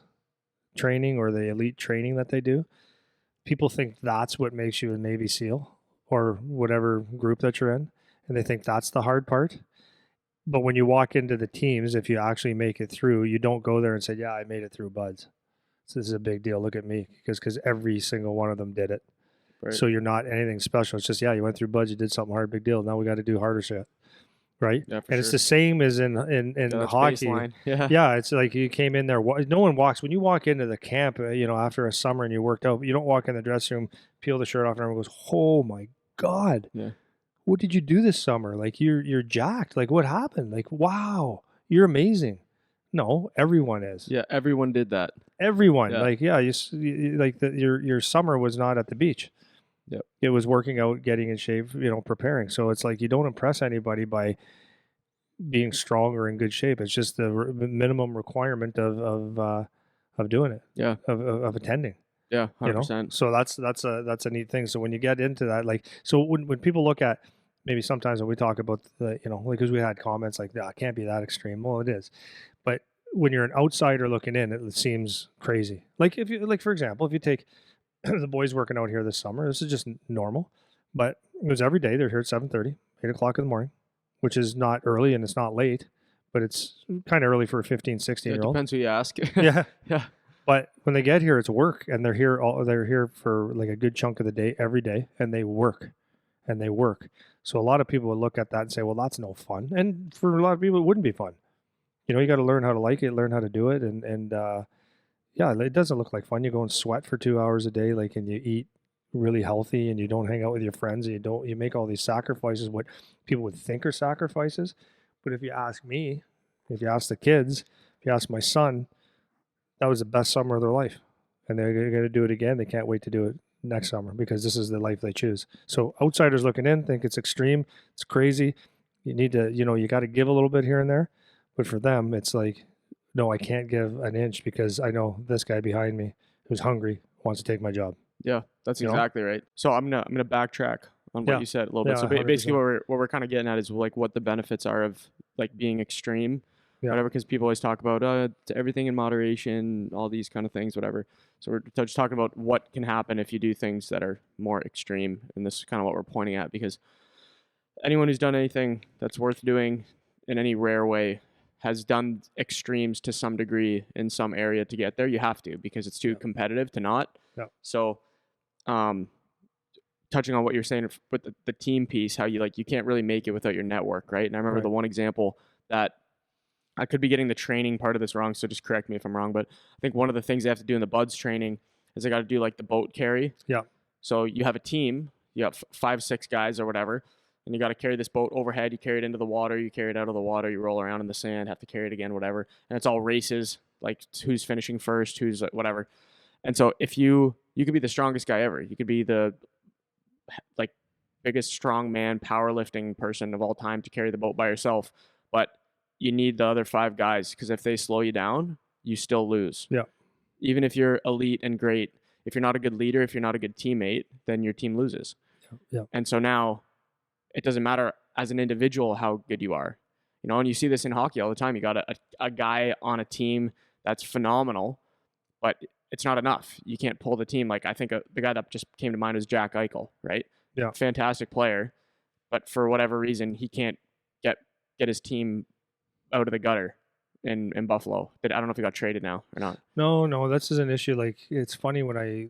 training or the elite training that they do, people think that's what makes you a Navy SEAL or whatever group that you're in. And they think that's the hard part. But when you walk into the teams, if you actually make it through, you don't go there and say, yeah, I made it through buds. So this is a big deal. Look at me. Because every single one of them did it. Right. So you're not anything special. It's just, you went through buds, you did something hard, big deal. Now we got to do harder shit. Right? Yeah, and it's the same as in hockey. Baseline. Yeah, it's like you came in there. No one walks. When you walk into the camp, after a summer and you worked out, you don't walk in the dressing room, peel the shirt off, and everyone goes, oh my God. Yeah. What did you do this summer? Like you're jacked. Like what happened? Like, wow, you're amazing. No, everyone is. Yeah, everyone did that. Everyone. Yeah. Like, your summer was not at the beach. Yep. It was working out, getting in shape, preparing. So it's like you don't impress anybody by being strong or in good shape. It's just the minimum requirement of doing it. Yeah. Of attending. Yeah, 100%. So that's a neat thing. So when you get into that, like, so when people look at, maybe sometimes when we talk about because we had comments like, it can't be that extreme. Well, it is. But when you're an outsider looking in, it seems crazy. Like for example, if you take the boys working out here this summer, this is just normal, but it was every day. They're here at 7:30, 8 o'clock in the morning, which is not early and it's not late, but it's kind of early for a 15, 16-year-old. Depends who you ask. Yeah. Yeah. But when they get here, it's work, and they're here for like a good chunk of the day, every day, and they work. So a lot of people would look at that and say, well, that's no fun. And for a lot of people, it wouldn't be fun. You got to learn how to like it, learn how to do it. And it doesn't look like fun. You go and sweat for 2 hours a day, and you eat really healthy and you don't hang out with your friends and you make all these sacrifices, what people would think are sacrifices. But if you ask me, if you ask the kids, if you ask my son, that was the best summer of their life. And they're going to do it again. They can't wait to do it next summer because this is the life they choose. So outsiders looking in think it's extreme. It's crazy. You need to, you got to give a little bit here and there. But for them, it's like, no, I can't give an inch because I know this guy behind me who's hungry wants to take my job. Yeah, that's exactly right. So I'm gonna backtrack on what you said a little bit. So basically, what we're kind of getting at is like what the benefits are of like being extreme. Whatever, because people always talk about everything in moderation, all these kind of things, whatever. So we're just talking about what can happen if you do things that are more extreme, and this is kind of what we're pointing at, because anyone who's done anything that's worth doing in any rare way has done extremes to some degree in some area to get there. You have to, because it's too competitive to not. Yeah. So, touching on what you're saying with the team piece, how you can't really make it without your network, right? And I remember the one example that, I could be getting the training part of this wrong, so just correct me if I'm wrong, but I think one of the things they have to do in the buds training is they got to do like the boat carry. Yeah. So you have a team, you have 5, 6 guys or whatever, and you got to carry this boat overhead. You carry it into the water, you carry it out of the water, you roll around in the sand, have to carry it again, whatever. And it's all races, like who's finishing first, who's whatever. And so if you could be the strongest guy ever, you could be the like biggest strongman powerlifting person of all time to carry the boat by yourself, but you need the other 5 guys, because if they slow you down, you still lose. Yeah. Even if you're elite and great, if you're not a good leader, if you're not a good teammate, then your team loses. Yeah. And so now it doesn't matter as an individual how good you are. You know, and you see this in hockey all the time. You got a guy on a team that's phenomenal, but it's not enough. You can't pull the team. Like, I think the guy that just came to mind was Jack Eichel, right? Yeah. Fantastic player, but for whatever reason, he can't get his team out of the gutter in Buffalo. I don't know if he got traded now or not. No, this is an issue. Like, it's funny when I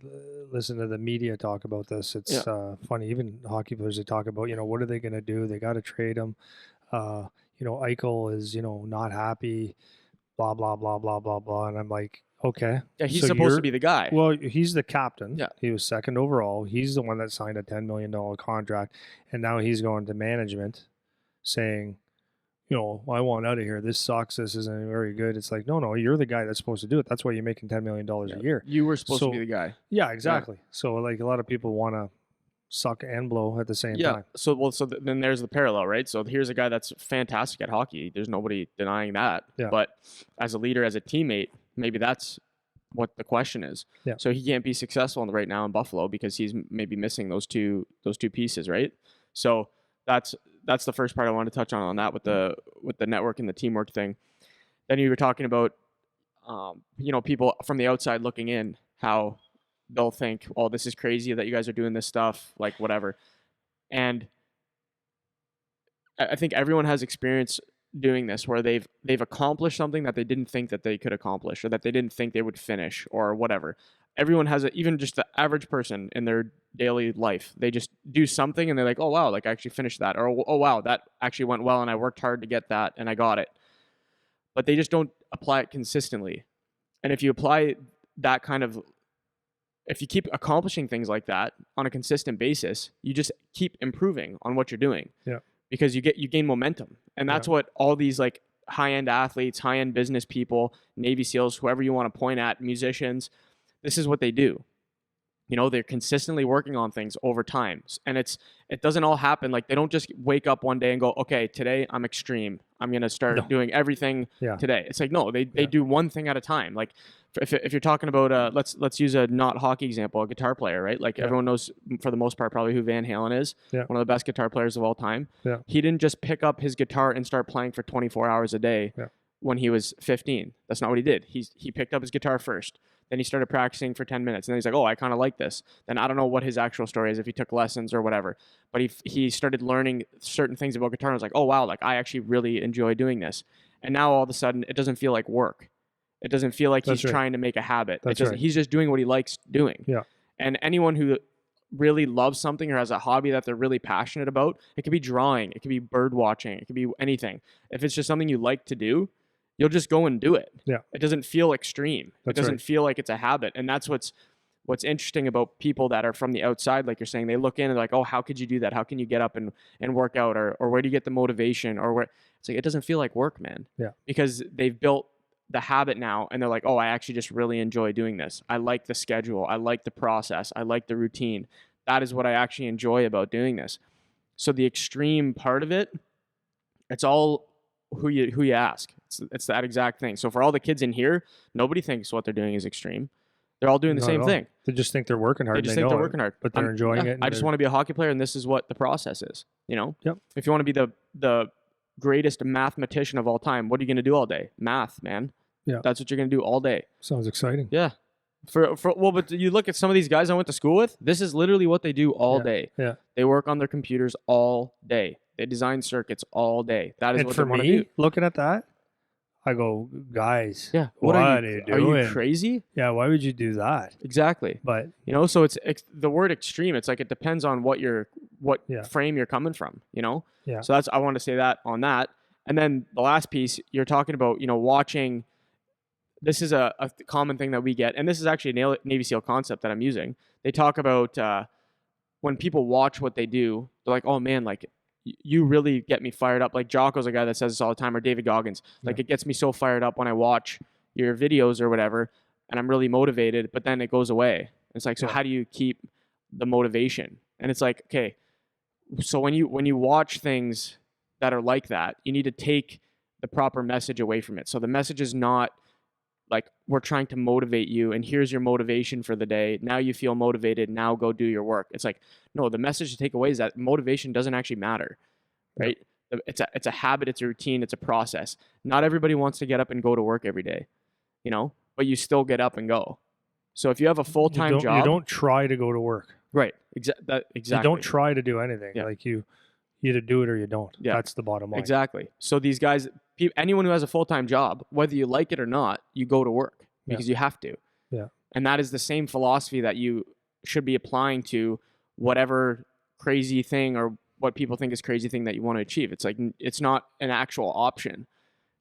listen to the media talk about this. It's funny. Even hockey players, they talk about, what are they going to do? They got to trade him. Eichel is, not happy, blah, blah, blah, blah, blah, blah. And I'm like, okay. Yeah, he's supposed to be the guy. Well, he's the captain. Yeah. He was second overall. He's the one that signed a $10 million contract. And now he's going to management saying, I want out of here. This sucks. This isn't very good. It's like, no, you're the guy that's supposed to do it. That's why you're making $10 million a year. You were supposed to be the guy. Yeah, exactly. Yeah. So, like, a lot of people want to suck and blow at the same time. So then there's the parallel, right? So here's a guy that's fantastic at hockey. There's nobody denying that. Yeah. But as a leader, as a teammate, maybe that's what the question is. Yeah. So he can't be successful right now in Buffalo because he's maybe missing those two pieces, right? So that's the first part I wanted to touch on that with the network and the teamwork thing. Then you were talking about people from the outside looking in, how they'll think, oh, this is crazy that you guys are doing this stuff, like whatever. And I think everyone has experience doing this where they've accomplished something that they didn't think that they could accomplish or that they didn't think they would finish or whatever. Everyone has even just the average person in their daily life. They just do something and they're like, oh, wow, like I actually finished that. Or, oh, wow, that actually went well and I worked hard to get that and I got it. But they just don't apply it consistently. And if you apply that if you keep accomplishing things like that on a consistent basis, you just keep improving on what you're doing. Yeah. Because you gain momentum. And that's what all these like high-end athletes, high-end business people, Navy SEALs, whoever you want to point at, musicians, this is what they do. They're consistently working on things over time. And it doesn't all happen. Like, they don't just wake up one day and go, okay, today I'm extreme. I'm going to start doing everything today. It's like, no, they do one thing at a time. Like, if you're talking about, let's use a not hockey example, a guitar player, right? Like, everyone knows for the most part probably who Van Halen is. Yeah. One of the best guitar players of all time. Yeah. He didn't just pick up his guitar and start playing for 24 hours a day when he was 15. That's not what he did. He picked up his guitar first. Then he started practicing for 10 minutes. And then he's like, oh, I kind of like this. Then I don't know what his actual story is, if he took lessons or whatever. But he started learning certain things about guitar. And was like, oh, wow, like I actually really enjoy doing this. And now all of a sudden, it doesn't feel like work. It doesn't feel like he's trying to make a habit. He's just doing what he likes doing. Yeah. And anyone who really loves something or has a hobby that they're really passionate about, it could be drawing, it could be bird watching, it could be anything. If it's just something you like to do, you'll just go and do it. Yeah. It doesn't feel extreme. It doesn't feel like it's a habit. And that's what's interesting about people that are from the outside, like you're saying. They look in and they're like, oh, how could you do that? How can you get up and work out? Or where do you get the motivation? Or where? It's like, it doesn't feel like work, man. Yeah. Because they've built the habit now and they're like, oh, I actually just really enjoy doing this. I like the schedule. I like the process. I like the routine. That is what I actually enjoy about doing this. So the extreme part of it, it's all who you ask. It's that exact thing. So for all the kids in here, nobody thinks what they're doing is extreme. They're all doing the same thing. They just think they're working hard. They just think they're working hard, but they're enjoying it. I just want to be a hockey player, and this is what the process is. Yep. If you want to be the greatest mathematician of all time, what are you going to do all day? Math, man. Yeah. That's what you're going to do all day. Sounds exciting. Yeah. But you look at some of these guys I went to school with. This is literally what they do all day. Yeah. They work on their computers all day. They design circuits all day. That is what they want to do. Looking at that, I go, guys. Yeah. What are you doing? Are you crazy? Yeah. Why would you do that? Exactly. But so it's the word extreme. It's like it depends on what frame you're coming from. Yeah. So I want to say that on that. And then the last piece you're talking about, watching. This is a common thing that we get, and this is actually a Navy SEAL concept that I'm using. They talk about when people watch what they do, they're like, oh man, like you really get me fired up. Like Jocko's a guy that says this all the time, or David Goggins. Like it gets me so fired up when I watch your videos or whatever, and I'm really motivated, but then it goes away. It's like, so how do you keep the motivation? And it's like, okay, so when you watch things that are like that, you need to take the proper message away from it. So the message is not like, we're trying to motivate you and here's your motivation for the day. Now you feel motivated. Now go do your work. It's like, no, the message to take away is that motivation doesn't actually matter, right? It's a habit, it's a routine, it's a process. Not everybody wants to get up and go to work every day, but you still get up and go. So if you have a full-time job, you don't try to go to work. Right. Exactly. You don't try to do anything. Yeah. Like you either do it or you don't. Yeah. That's the bottom line. Exactly. So these guys, anyone who has a full-time job, whether you like it or not, you go to work because you have to. Yeah. And that is the same philosophy that you should be applying to whatever crazy thing or what people think is crazy thing that you want to achieve. It's like, it's not an actual option.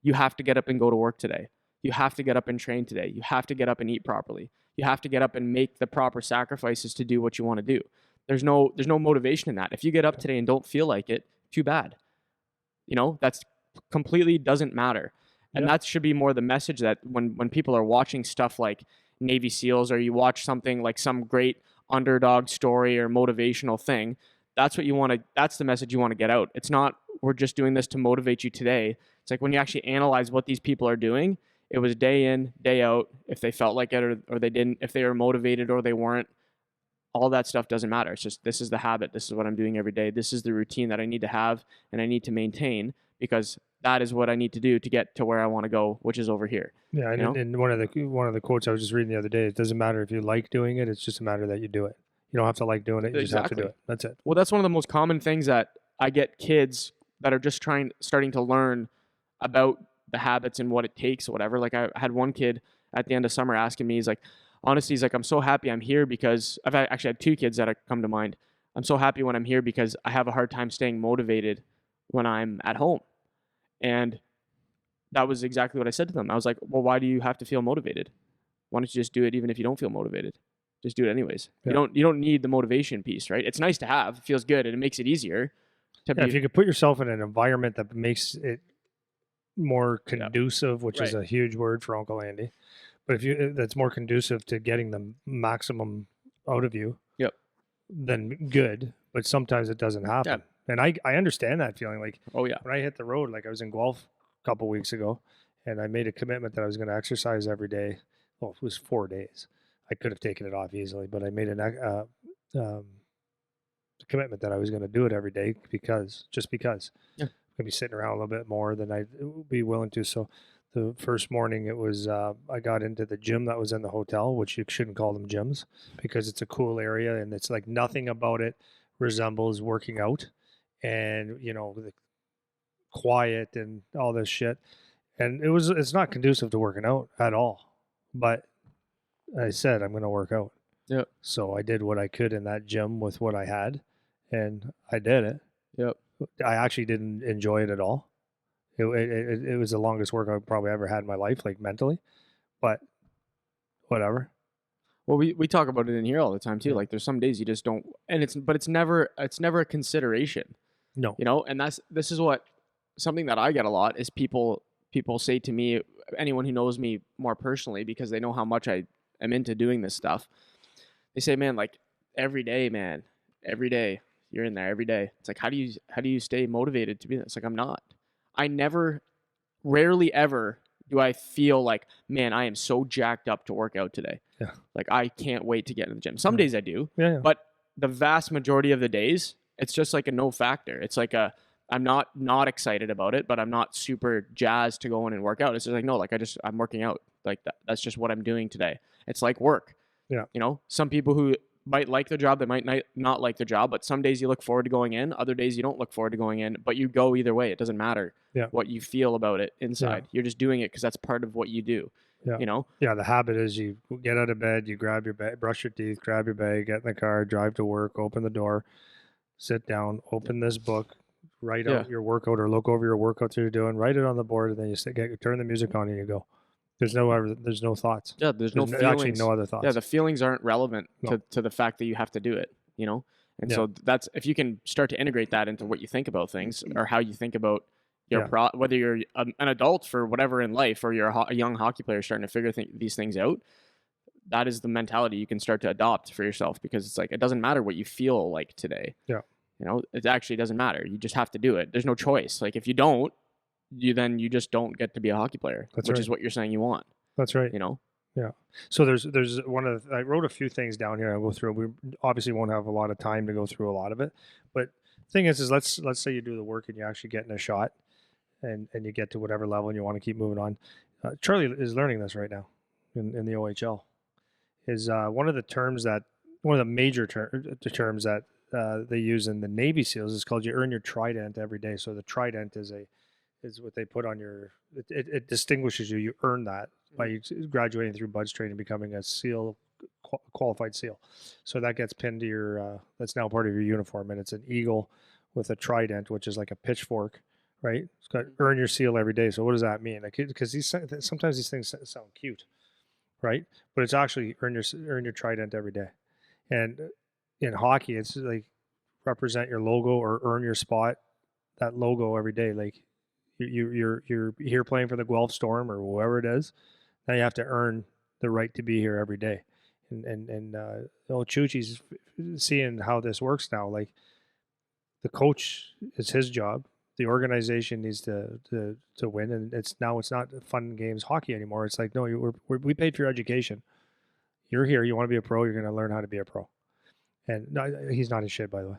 You have to get up and go to work today. You have to get up and train today. You have to get up and eat properly. You have to get up and make the proper sacrifices to do what you want to do. There's no motivation in that. If you get up today and don't feel like it, too bad. That's completely doesn't matter. And that should be more the message that when people are watching stuff like Navy SEALs, or you watch something like some great underdog story or motivational thing, that's the message you want to get out. It's not, we're just doing this to motivate you today. It's like when you actually analyze what these people are doing, it was day in, day out, if they felt like it or they didn't, if they were motivated or they weren't, all that stuff doesn't matter. It's just, this is the habit. This is what I'm doing every day. This is the routine that I need to have and I need to maintain, because that is what I need to do to get to where I want to go, which is over here. Yeah. And one of the quotes I was just reading the other day, it doesn't matter if you like doing it. It's just a matter that you do it. You don't have to like doing it. You just have to do it. That's it. Well, that's one of the most common things that I get kids that are just starting to learn about the habits and what it takes or whatever. Like I had one kid at the end of summer asking me, he's like, honestly, he's like, I'm so happy I'm here because I've actually had two kids that have come to mind. I'm so happy when I'm here because I have a hard time staying motivated when I'm at home. And that was exactly what I said to them. I was like, well, why do you have to feel motivated? Why don't you just do it even if you don't feel motivated? Just do it anyways. Yeah. You don't need the motivation piece, right? It's nice to have. It feels good and it makes it easier. If you could put yourself in an environment that makes it more conducive, which is a huge word for Uncle Andy, but that's more conducive to getting the maximum out of you, then good. But sometimes it doesn't happen. Yeah. And I understand that feeling. Like, when I hit the road, like I was in Guelph a couple of weeks ago, and I made a commitment that I was going to exercise every day. Well, it was 4 days. I could have taken it off easily, but I made a commitment that I was going to do it every day because. Yeah. I'm going to be sitting around a little bit more than I'd be willing to. So the first morning it was, I got into the gym that was in the hotel, which you shouldn't call them gyms because it's a cool area and it's like nothing about it resembles working out, and the quiet and all this shit. And it's not conducive to working out at all, but I said, I'm going to work out. Yep. So I did what I could in that gym with what I had, and I did it. Yep. I actually didn't enjoy it at all. It was the longest work I've probably ever had in my life, like mentally, but whatever. Well, we talk about it in here all the time too. Like there's some days you just don't, and it's never a consideration. No. And this is what, something that I get a lot is people say to me, anyone who knows me more personally, because they know how much I am into doing this stuff. They say, man, like every day, you're in there every day. It's like, how do you stay motivated to be this? It's like, I'm not. Rarely ever do I feel like, man, I am so jacked up to work out today. Yeah. Like I can't wait to get in the gym. Some days I do, but the vast majority of the days, it's just like a no factor. It's like I'm not excited about it, but I'm not super jazzed to go in and work out. It's just like, no, like I'm working out. Like that's just what I'm doing today. It's like work. Yeah. Some people who might like their job, they might not like their job, but some days you look forward to going in, other days you don't look forward to going in, but you go either way. It doesn't matter what you feel about it inside. You're just doing it because that's part of what you do. Yeah. Yeah, the habit is you get out of bed, you grab your bag, brush your teeth, grab your bag, get in the car, drive to work, open the door, sit down, open this book, write out your workout or look over your workouts you're doing, write it on the board, and then you turn the music on and you go. There's no thoughts. Yeah, there's no feelings. Actually no other thoughts. Yeah, the feelings aren't relevant to the fact that you have to do it, And so that's, if you can start to integrate that into what you think about things or how you think about your whether you're an adult for whatever in life or you're a young hockey player starting to figure these things out, that is the mentality you can start to adopt for yourself, because it's like, it doesn't matter what you feel like today. Yeah. It actually doesn't matter. You just have to do it. There's no choice. Like if you don't, you just don't get to be a hockey player, which is what you're saying you want. That's right. Yeah. So there's I wrote a few things down here. I'll go through. We obviously won't have a lot of time to go through a lot of it, but thing is let's say you do the work and you actually get in a shot, and you get to whatever level and you want to keep moving on. Charlie is learning this right now in the OHL. Is one of the major terms that they use in the Navy SEALs is called you earn your Trident every day. So the Trident is what they put on your. It distinguishes you. You earn that by graduating through BUDS training, becoming a SEAL, qualified SEAL. So that gets pinned to your. That's now part of your uniform, and it's an eagle with a trident, which is like a pitchfork, right? It's got earn your SEAL every day. So what does that mean? Because sometimes these things sound cute, right? But it's actually earn your trident every day. And in hockey, it's like represent your logo or earn your spot, that logo every day. Like you're here playing for the Guelph Storm or whoever it is. Now you have to earn the right to be here every day. And Chuchi's seeing how this works now. Like the coach is his job. The organization needs to win, and it's not fun games hockey anymore. It's like, no, we paid for your education. You're here. You want to be a pro. You're going to learn how to be a pro. And no, he's not in shit, by the way.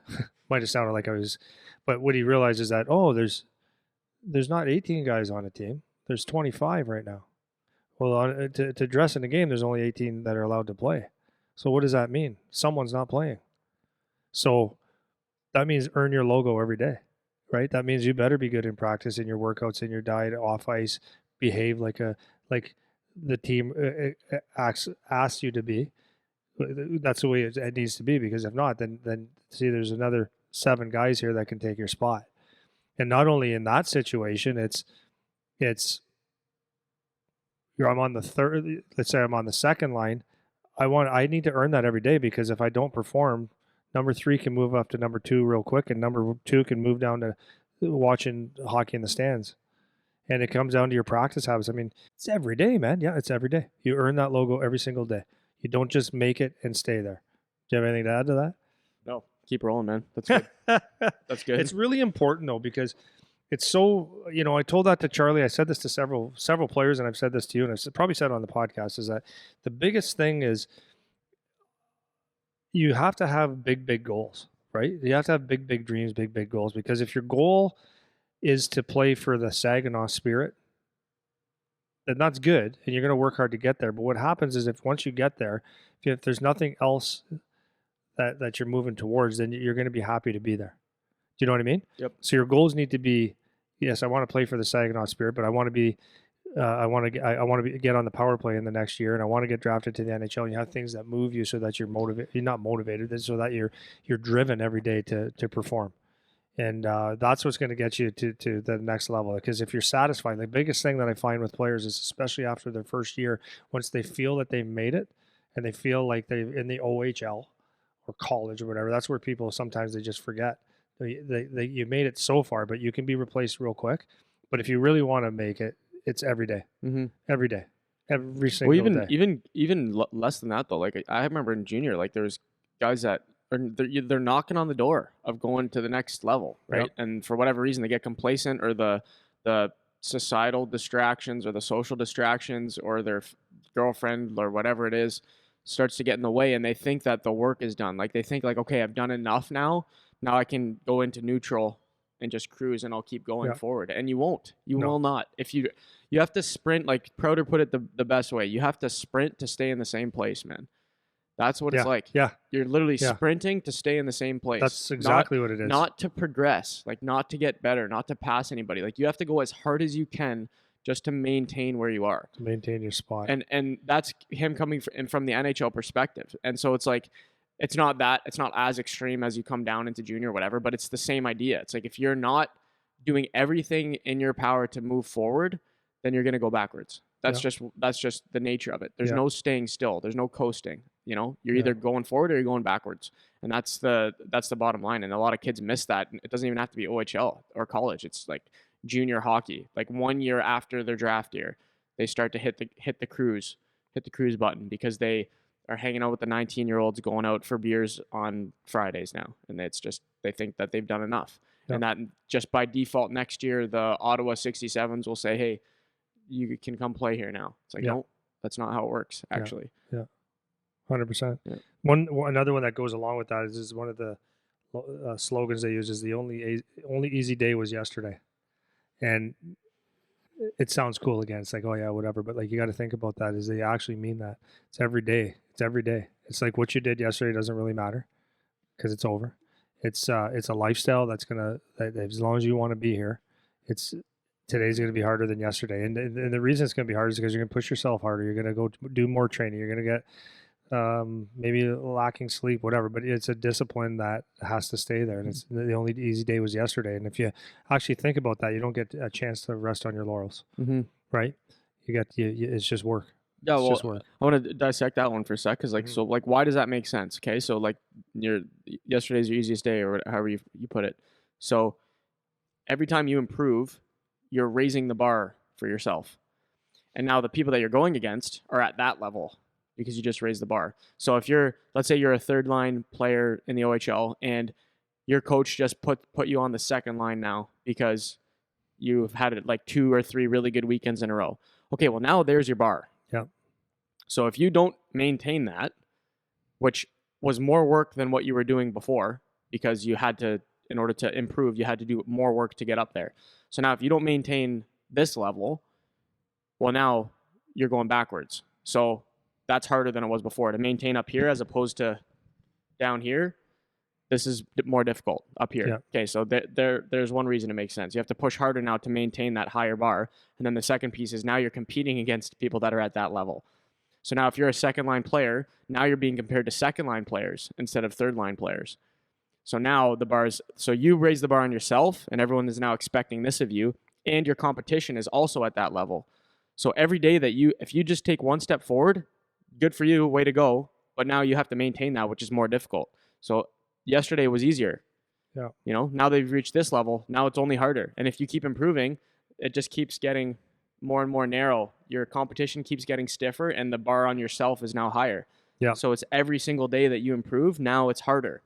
Might have sounded like I was, but what he realized is that there's not 18 guys on a team. There's 25 right now. Well, to dress in a game, there's only 18 that are allowed to play. So what does that mean? Someone's not playing. So that means earn your logo every day, right? That means you better be good in practice, in your workouts, in your diet, off ice, behave like the team asks you to be. That's the way it needs to be, because if not, then see, there's another 7 guys here that can take your spot. And not only in that situation, I'm on the third. Let's say I'm on the second line. I need to earn that every day, because if I don't perform, number 3 can move up to number 2 real quick, and number 2 can move down to watching hockey in the stands. And it comes down to your practice habits. I mean, it's every day, man. Yeah, it's every day. You earn that logo every single day. You don't just make it and stay there. Do you have anything to add to that? No, keep rolling, man. That's good. That's good. It's really important though, because it's so, I told that to Charlie. I said this to several players, and I've said this to you, and I've probably said it on the podcast, is that the biggest thing is you have to have big goals, right? You have to have big dreams, big goals, because if your goal is to play for the Saginaw Spirit, then that's good, and you're going to work hard to get there. But what happens is, if once you get there, if there's nothing else that you're moving towards, then you're going to be happy to be there. Do you know what I mean? Yep. So your goals need to be, yes, I want to play for the Saginaw Spirit, but I want to be, I want to get on the power play in the next year, and I want to get drafted to the NHL. And you have things that move you so that you're motivated. You're not motivated, so that you're driven every day to perform. And that's what's going to get you to the next level. Because if you're satisfied, the biggest thing that I find with players is, especially after their first year, once they feel that they've made it and they feel like they're in the OHL or college or whatever, that's where people sometimes they just forget. You made it so far, but you can be replaced real quick. But if you really want to make it, it's every day. Mm-hmm. Every day. Every single day. Even less than that, though. Like, I remember in junior, like, there's guys that they're knocking on the door of going to the next level, right? Yep. And for whatever reason, they get complacent, or the societal distractions or the social distractions or their girlfriend or whatever it is starts to get in the way, and they think that the work is done. Like, they think like, okay, I've done enough now. Now I can go into neutral and just cruise, and I'll keep going forward. And you won't. You will not. If you have to sprint, like Prouder put it the best way. You have to sprint to stay in the same place, man. That's what it's like. Yeah. You're literally sprinting to stay in the same place. That's exactly what it is. Not to progress, like not to get better, not to pass anybody. Like, you have to go as hard as you can just to maintain where you are. To maintain your spot. And that's him coming from the NHL perspective. And so it's like, it's not as extreme as you come down into junior or whatever, but it's the same idea. It's like, if you're not doing everything in your power to move forward, then you're going to go backwards. That's just the nature of it. There's no staying still. There's no coasting. You're either going forward or you're going backwards. And that's the bottom line. And a lot of kids miss that. It doesn't even have to be OHL or college. It's like junior hockey. Like 1 year after their draft year, they start to hit the cruise button, because they are hanging out with the 19-year-olds going out for beers on Fridays now. And it's just, they think that they've done enough. Yep. And that just by default next year, the Ottawa 67s will say, hey, you can come play here now. It's like, no, that's not how it works, actually. Yeah. 100%. Yeah. Another one that goes along with that is one of the slogans they use is the only easy day was yesterday. And it sounds cool again. It's like, oh yeah, whatever. But like, you got to think about that. Is they actually mean that? It's every day. It's every day. It's like what you did yesterday doesn't really matter because it's over. It's a lifestyle that as long as you want to be here, today's going to be harder than yesterday. And the reason it's going to be harder is because you're going to push yourself harder. You're going to go do more training. You're going to get maybe lacking sleep, whatever, but it's a discipline that has to stay there. And it's the only easy day was yesterday. And if you actually think about that, you don't get a chance to rest on your laurels, right? It's just work. Yeah, it's well, just work. I want to dissect that one for a sec, because so why does that make sense? Okay, so like yesterday's your easiest day, or however you put it. So every time you improve, you're raising the bar for yourself. And now the people that you're going against are at that level because you just raised the bar. So if let's say you're a third line player in the OHL and your coach just put you on the second line now because you've had like 2 or 3 really good weekends in a row. Okay, well now there's your bar. Yeah. So if you don't maintain that, which was more work than what you were doing before, because you had to, in order to improve, you had to do more work to get up there. So now if you don't maintain this level, well, now you're going backwards. So that's harder than it was before to maintain up here as opposed to down here. This is more difficult up here. Yeah. Okay, so there's one reason it makes sense. You have to push harder now to maintain that higher bar. And then the second piece is now you're competing against people that are at that level. So now if you're a second line player, now you're being compared to second line players instead of third line players. So now so you raise the bar on yourself and everyone is now expecting this of you, and your competition is also at that level. So every day if you just take one step forward, good for you, way to go. But now you have to maintain that, which is more difficult. So yesterday was easier. Yeah. Now they've reached this level. Now it's only harder. And if you keep improving, it just keeps getting more and more narrow. Your competition keeps getting stiffer and the bar on yourself is now higher. Yeah. So it's every single day that you improve, now it's harder,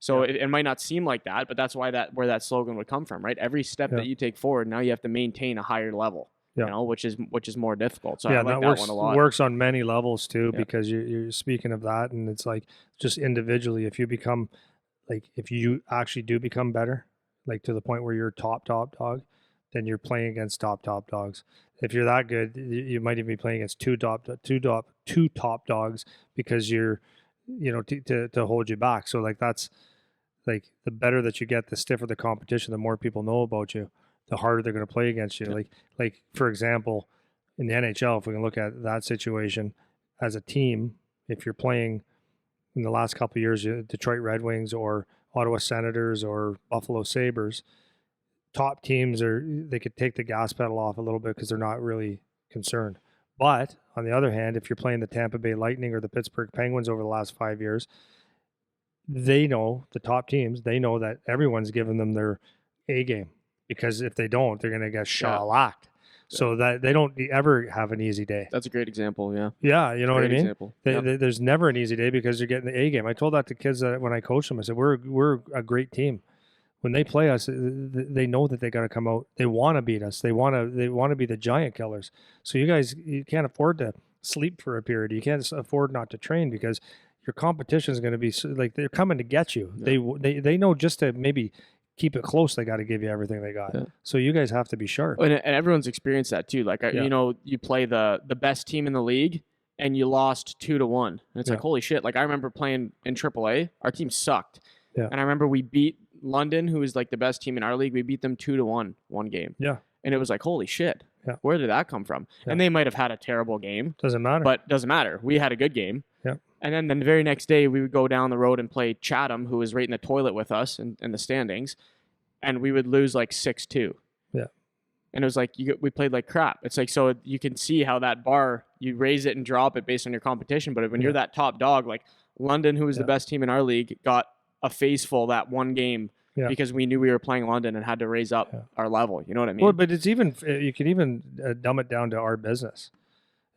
So it might not seem like that, but that's where that slogan would come from, right? Every step that you take forward, now you have to maintain a higher level. Which is more difficult. So I like that one a lot. Works on many levels too, because you're speaking of that, and it's like just individually, if you actually do become better, like to the point where you're top dog, then you're playing against top dogs. If you're that good, you might even be playing against two top dogs because you're, to hold you back. So like that's like the better that you get, the stiffer the competition, the more people know about you, the harder they're going to play against you. Yeah. Like for example, in the NHL, if we can look at that situation as a team, if you're playing in the last couple of years, Detroit Red Wings or Ottawa Senators or Buffalo Sabres, top teams they could take the gas pedal off a little bit because they're not really concerned. But on the other hand, if you're playing the Tampa Bay Lightning or the Pittsburgh Penguins over the last 5 years, they know, the top teams, they know that everyone's giving them their A game. Because if they don't, they're going to get shellacked. So that they don't ever have an easy day. That's a great example, yeah. Yeah, you know what I mean? There's never an easy day because you're getting the A game. I told that to kids when I coached them. I said, we're a great team. When they play us, they know that they got to come out. They want to beat us. They want to be the giant killers. So you can't afford to sleep for a period. You can't afford not to train because your competition is going to be like they're coming to get you. Yeah. They know just to maybe keep it close, they got to give you everything they got. Yeah. So you guys have to be sharp. And everyone's experienced that too. Like, you play the best team in the league and you lost 2-1. And it's like, holy shit. Like I remember playing in AAA, our team sucked. Yeah. And I remember we beat London, who is like the best team in our league. We beat them 2-1 one game. Yeah. And it was like, holy shit. Yeah. Where did that come from? Yeah. And they might have had a terrible game. Doesn't matter. But doesn't matter. We had a good game. Yeah. And then the very next day we would go down the road and play Chatham, who was right in the toilet with us in the standings. And we would lose like 6-2. Yeah. And it was like, we played like crap. It's like, so you can see how that bar, you raise it and drop it based on your competition. But when you're that top dog, like London, who was the best team in our league, got a face full that one game because we knew we were playing London and had to raise up our level. You know what I mean? Well, but it's even, you can even dumb it down to our business.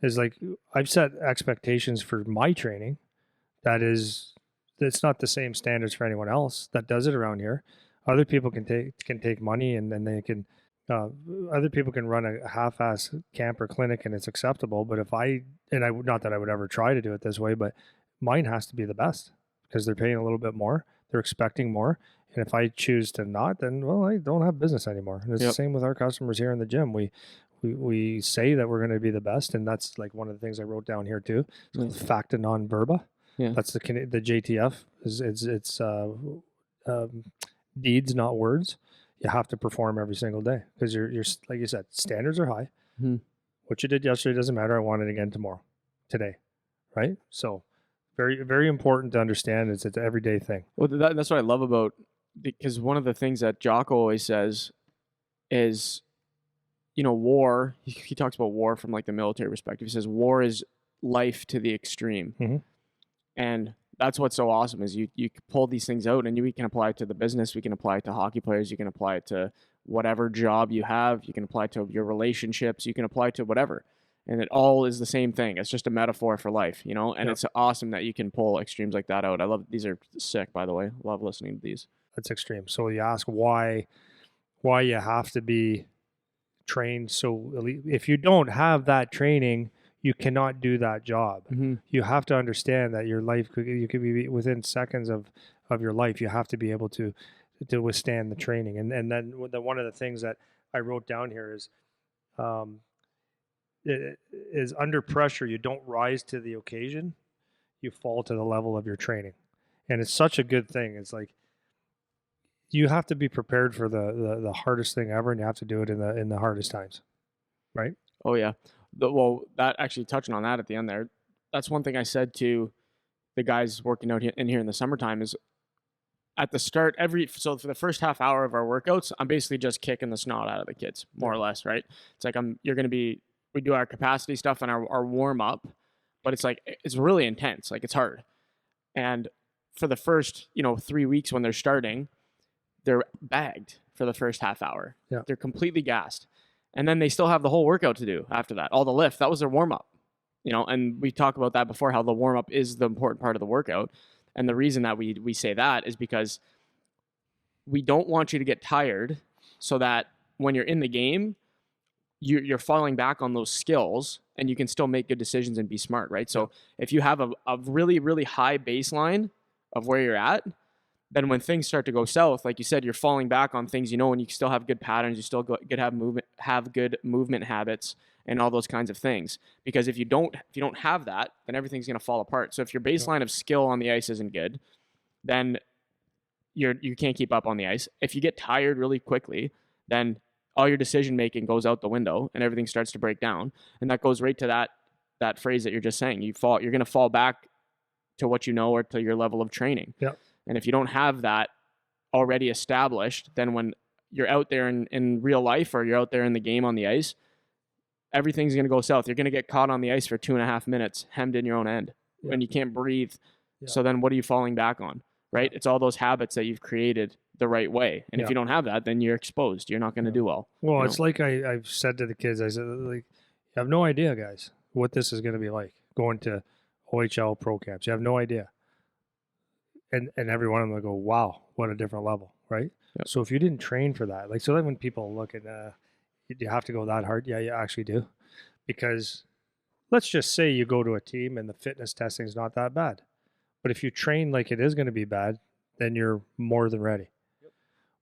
It's like, I've set expectations for my training. It's not the same standards for anyone else that does it around here. Other people can take money and then they can, other people can run a half-ass camp or clinic and it's acceptable. But not that I would ever try to do it this way, but mine has to be the best because they're paying a little bit more. They're expecting more. And if I choose to not, then, well, I don't have business anymore. And it's the same with our customers here in the gym. We say that we're going to be the best, and that's like one of the things I wrote down here too. It's facta non verba. Yeah. That's the JTF. It's deeds, not words. You have to perform every single day because you're like you said, standards are high. Mm-hmm. What you did yesterday doesn't matter. I want it again tomorrow, today, right? So very, very important to understand. It's an everyday thing. Well, that's what I love about, because one of the things that Jocko always says is, war. He talks about war from like the military perspective. He says war is life to the extreme, and that's what's so awesome is you pull these things out, and we can apply it to the business. We can apply it to hockey players. You can apply it to whatever job you have. You can apply it to your relationships. You can apply it to whatever. And it all is the same thing. It's just a metaphor for life, and it's awesome that you can pull extremes like that out. I love, these are sick, by the way. Love listening to these. That's extreme. So you ask why you have to be trained so elite. If you don't have that training, you cannot do that job. You have to understand that your life you could be within seconds of your life. You have to be able to withstand the training. And then one of the things that I wrote down here is under pressure, you don't rise to the occasion, you fall to the level of your training. And it's such a good thing. It's like you have to be prepared for the hardest thing ever, and you have to do it in the hardest times, right? Oh yeah. Well, that actually, touching on that at the end there, that's one thing I said to the guys working out here in the summertime is, at the start, so for the first half hour of our workouts, I'm basically just kicking the snot out of the kids, more or less, right? It's like we do our capacity stuff and our warm up, but it's like, it's really intense. Like, it's hard. And for the first, 3 weeks when they're starting, they're bagged for the first half hour. Yeah. They're completely gassed. And then they still have the whole workout to do after that. All the lift, that was their warm up, and we talked about that before, how the warm up is the important part of the workout. And the reason that we say that is because we don't want you to get tired, so that when you're in the game, you're falling back on those skills and you can still make good decisions and be smart, right? So if you have a really, really high baseline of where you're at, then when things start to go south, like you said, you're falling back on things, and you still have good patterns, you still have good movement habits and all those kinds of things. Because if you don't have that, then everything's going to fall apart. So if your baseline of skill on the ice isn't good, then you can't keep up on the ice. If you get tired really quickly, then all your decision making goes out the window and everything starts to break down. And that goes right to that phrase that you're just saying. You're going to fall back to what you know, or to your level of training. Yeah. And if you don't have that already established, then when you're out there in real life, or you're out there in the game on the ice, everything's going to go south. You're going to get caught on the ice for 2.5 minutes, hemmed in your own end, and you can't breathe. Yeah. So then what are you falling back on, right? It's all those habits that you've created the right way. And if you don't have that, then you're exposed. You're not going to do well. Well, it's like I've said to the kids, I said, like, you have no idea, guys, what this is going to be like, going to OHL pro camps. You have no idea. And every one of them will go, wow, what a different level, right? Yep. So if you didn't train for that, like, so then when people look at, you have to go that hard? Yeah, you actually do. Because let's just say you go to a team and the fitness testing is not that bad. But if you train like it is going to be bad, then you're more than ready. Yep.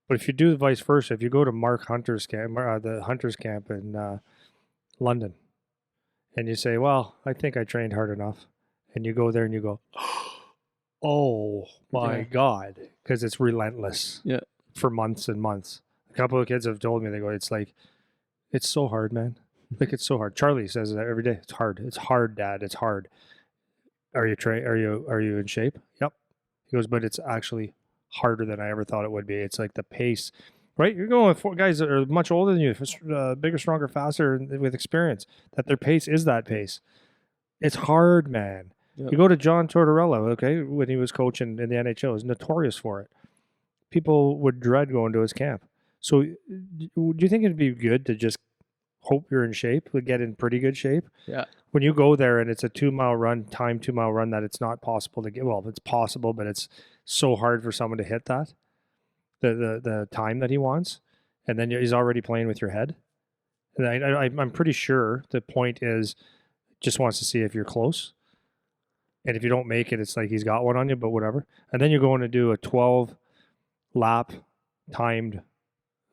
But if you do the vice versa, if you go to Mark Hunter's camp, the Hunter's camp in London, and you say, well, I think I trained hard enough. And you go there and you go, oh my God, because it's relentless for months and months. A couple of kids have told me, they go, it's like, it's so hard, man. Like, it's so hard. Charlie says that every day. It's hard. It's hard, Dad. It's hard. Are you in shape? Yep. He goes, but it's actually harder than I ever thought it would be. It's like the pace, right? You're going with 4 guys that are much older than you, bigger, stronger, faster, with experience, that their pace is that pace. It's hard, man. Yep. You go to John Tortorella, okay, when he was coaching in the NHL, he was notorious for it. People would dread going to his camp. So do you think it'd be good to just hope you're in shape, to get in pretty good shape? Yeah. When you go there and it's a 2-mile run, 2-mile run, that it's not possible to get, well, it's possible, but it's so hard for someone to hit that, the time that he wants, and then he's already playing with your head. And I'm pretty sure the point is just wants to see if you're close. And if you don't make it, it's like he's got one on you, but whatever. And then you're going to do a 12 lap timed,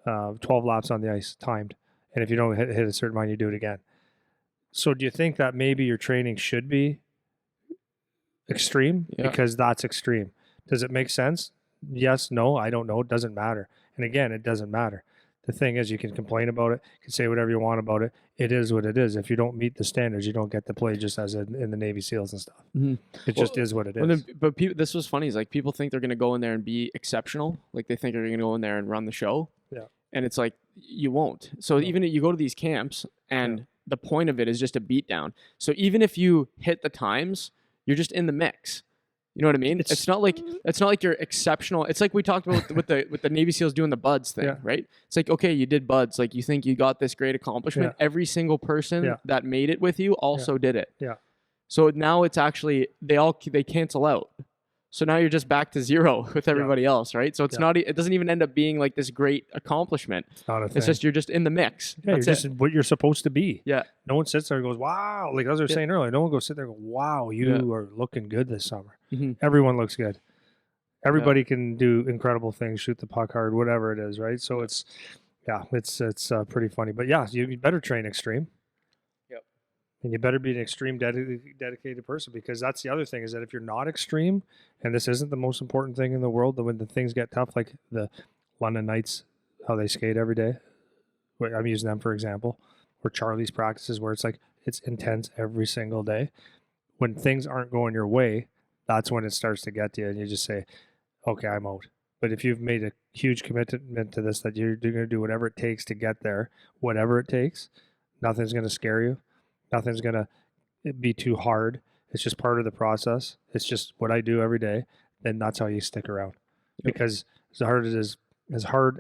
12 laps on the ice timed. And if you don't hit a certain amount, you do it again. So do you think that maybe your training should be extreme? Yeah. Because that's extreme. Does it make sense? Yes, no, I don't know. It doesn't matter. And again, it doesn't matter. The thing is, you can complain about it, you can say whatever you want about it. It is what it is. If you don't meet the standards, you don't get to play, just as in the Navy SEALs and stuff. It just is what it is. But this was funny. Is like people think they're going to go in there and be exceptional. Like they think they're going to go in there and run the show. Yeah. And it's like, you won't. So even if you go to these camps and the point of it is just a beat down. So even if you hit the times, you're just in the mix. You know what I mean? It's not like you're exceptional. It's like we talked about with the Navy SEALs doing the buds thing, right? It's like, okay, you did buds. Like you think you got this great accomplishment. Every single person that made it with you also did it. Yeah. So now it's actually they cancel out. So now you're just back to zero with everybody else, right? So it's not. It doesn't even end up being like this great accomplishment. It's not a thing. It's just you're just in the mix. Yeah, you're just what you're supposed to be. Yeah. No one sits there and goes, "Wow!" Like as I was saying earlier, no one goes sit there and go, "Wow, you are looking good this summer." Everyone looks good. Everybody can do incredible things, shoot the puck hard, whatever it is, right? So it's pretty funny. But yeah, you better train extreme. And you better be an extreme dedicated person, because that's the other thing, is that if you're not extreme, and this isn't the most important thing in the world, when the things get tough, like the London Knights, how they skate every day. I'm using them for example. Or Charlie's practices, where it's like it's intense every single day. When things aren't going your way, that's when it starts to get to you, and you just say, okay, I'm out. But if you've made a huge commitment to this, that you're going to do whatever it takes to get there, whatever it takes, nothing's going to scare you. Nothing's going to be too hard. It's just part of the process. It's just what I do every day. And that's how you stick around. Because as hard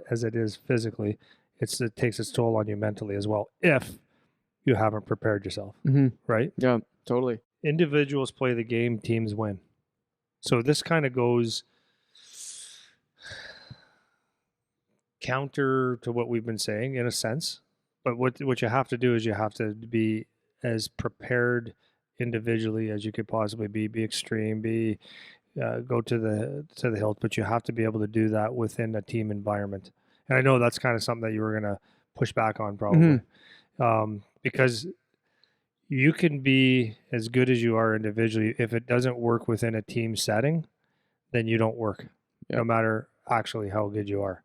as it is physically, it takes its toll on you mentally as well, if you haven't prepared yourself. Right? Yeah, totally. Individuals play the game, teams win. So this kind of goes counter to what we've been saying in a sense. But what you have to do is you have to be as prepared individually as you could possibly be extreme, go to the hilt, but you have to be able to do that within a team environment. And I know that's kind of something that you were going to push back on probably, because you can be as good as you are individually. If it doesn't work within a team setting, then you don't work, no matter actually how good you are.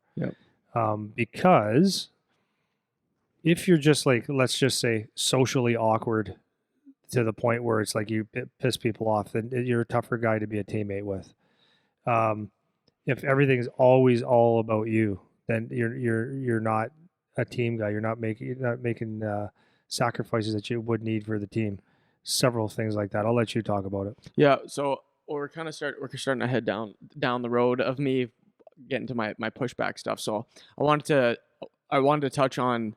Because if you're just like, let's just say, socially awkward to the point where it's like you piss people off, then you're a tougher guy to be a teammate with. If everything's always all about you, then you're not a team guy. You're not making sacrifices that you would need for the team. Several things like that. I'll let you talk about it. Yeah. So we're starting to head down the road of me getting to my pushback stuff. So I wanted to touch on.